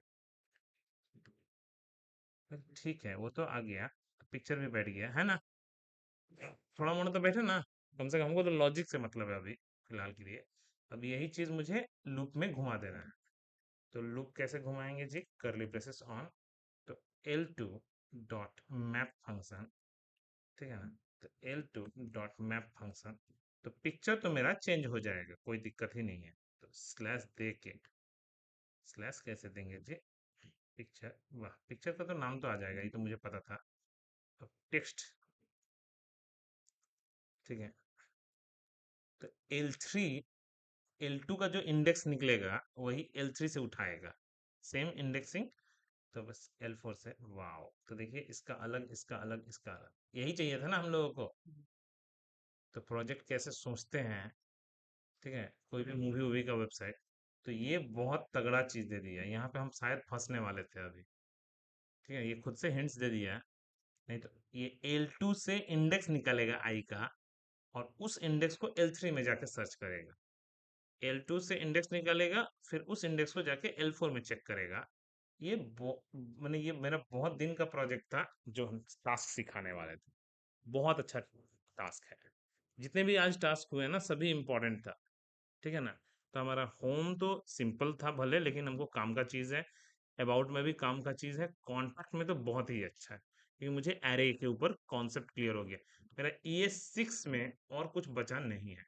ठीक है, वो तो आ गया, पिक्चर भी बैठ गया है ना। थोड़ा मोड़ा तो बैठे ना, कम से कम हमको तो लॉजिक से मतलब है अभी फिलहाल के लिए। अब यही चीज मुझे लूप में घुमा देना है, तो लूप कैसे घुमाएंगे जी, करली ब्रेसेस ऑन, तो L2 डॉट मैप फंक्शन, ठीक है ना। तो L2 डॉट मैप फंक्शन, तो पिक्चर तो मेरा चेंज हो जाएगा, कोई दिक्कत ही नहीं है। तो स्लैश दे के, स्लैश कैसे देंगे जी, पिक्चर, वाह, पिक्चर का तो नाम तो आ जाएगा, ये तो मुझे पता था। तो टेक्स्ट, ठीक है, तो L3, L2 का जो इंडेक्स निकलेगा वही L3 से उठाएगा, सेम इंडेक्सिंग। तो बस L4 से, वाओ, तो देखिए इसका अलग, इसका अलग, इसका अलग, यही चाहिए था ना हम लोगों को। तो प्रोजेक्ट कैसे सोचते हैं, ठीक है, कोई भी मूवी वूवी का वेबसाइट, तो ये बहुत तगड़ा चीज दे दिया है, यहाँ पे हम शायद फंसने वाले थे अभी। ठीक है, ये खुद से हिंट्स दे दिया है। नहीं तो ये L2 से इंडेक्स निकालेगा आई का, और उस इंडेक्स को L3 में जाके सर्च करेगा। L2 से इंडेक्स निकालेगा, फिर उस इंडेक्स को जाके L4 में चेक करेगा। ये मैंने, ये मेरा बहुत दिन का प्रोजेक्ट था जो हम टास्क सिखाने वाले थे। बहुत अच्छा टास्क है, जितने भी आज टास्क हुए ना सभी इंपॉर्टेंट था, ठीक है ना। तो हमारा होम तो सिंपल था भले, लेकिन हमको काम का चीज है। अबाउट में भी काम का चीज है, कॉन्टैक्ट में तो बहुत ही अच्छा है, क्योंकि मुझे एरे के ऊपर कॉन्सेप्ट क्लियर हो गया। मेरा ES6 में और कुछ बचा नहीं है।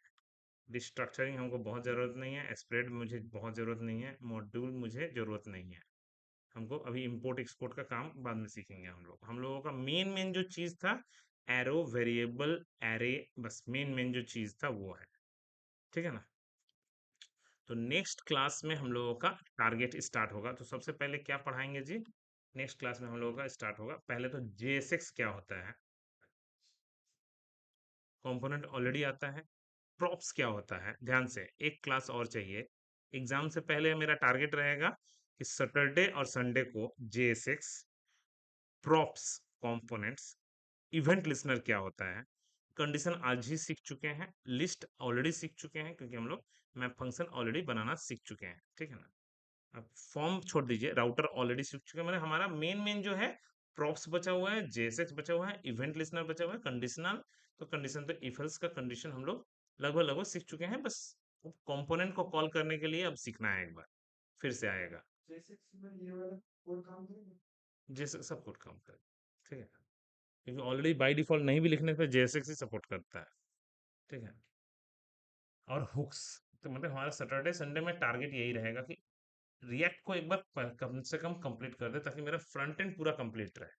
रिस्ट्रक्चरिंग हमको बहुत ज़रूरत नहीं है, स्प्रेड मुझे बहुत ज़रूरत नहीं है, मॉड्यूल मुझे ज़रूरत नहीं है। हमको अभी इंपोर्ट एक्सपोर्ट का काम बाद में सीखेंगे हम लोग। हम लोगों का मेन मेन जो चीज़ था, एरो, वेरिएबल, एरे, बस मेन मेन जो चीज़ था वो है, ठीक है ना। तो नेक्स्ट क्लास में हम लोगों का टारगेट स्टार्ट होगा, तो सबसे पहले क्या पढ़ाएंगे जी, नेक्स्ट क्लास में हम लोगों का स्टार्ट होगा, पहले तो JSX क्या होता है, कंपोनेंट ऑलरेडी आता है। प्रॉप्स क्या होता है, ध्यान से एक क्लास और चाहिए। एग्जाम से पहले मेरा टारगेट रहेगा कि सैटरडे और संडे को JSX, props, components, event listener क्या होता है, कंडीशन आज ही सीख चुके हैं, लिस्ट ऑलरेडी सीख चुके हैं क्योंकि हम लोग मैप फंक्शन ऑलरेडी बनाना सीख चुके हैं, ठीक है ना। अब फॉर्म छोड़ दीजिए, राउटर ऑलरेडी सीख चुके हैं, मैंने हमारा मेन मेन जो है प्रॉप्स बचा हुआ है, JSX बचा हुआ है, इवेंट लिसनर बचा हुआ है, कंडीशनल, तो कंडीशन तो इफ एल्स का कंडीशन हम लोग लगभग लगभग सीख चुके हैं, बस कंपोनेंट को कॉल करने के लिए अब सीखना है एक बार, फिर से आएगा। जैसे सब कुछ काम करे, ठीक है, क्योंकि ऑलरेडी बाय डिफॉल्ट नहीं भी लिखने पे JSX ही सपोर्ट करता है, ठीक है। और हुक्स, तो मतलब हमारा सैटरडे संडे में टारगेट यही रहेगा कि रिएक्ट को एक बार कम से कम कंप्लीट कर दे, ताकि मेरा फ्रंट एंड पूरा कंप्लीट रहे,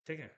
ठीक है।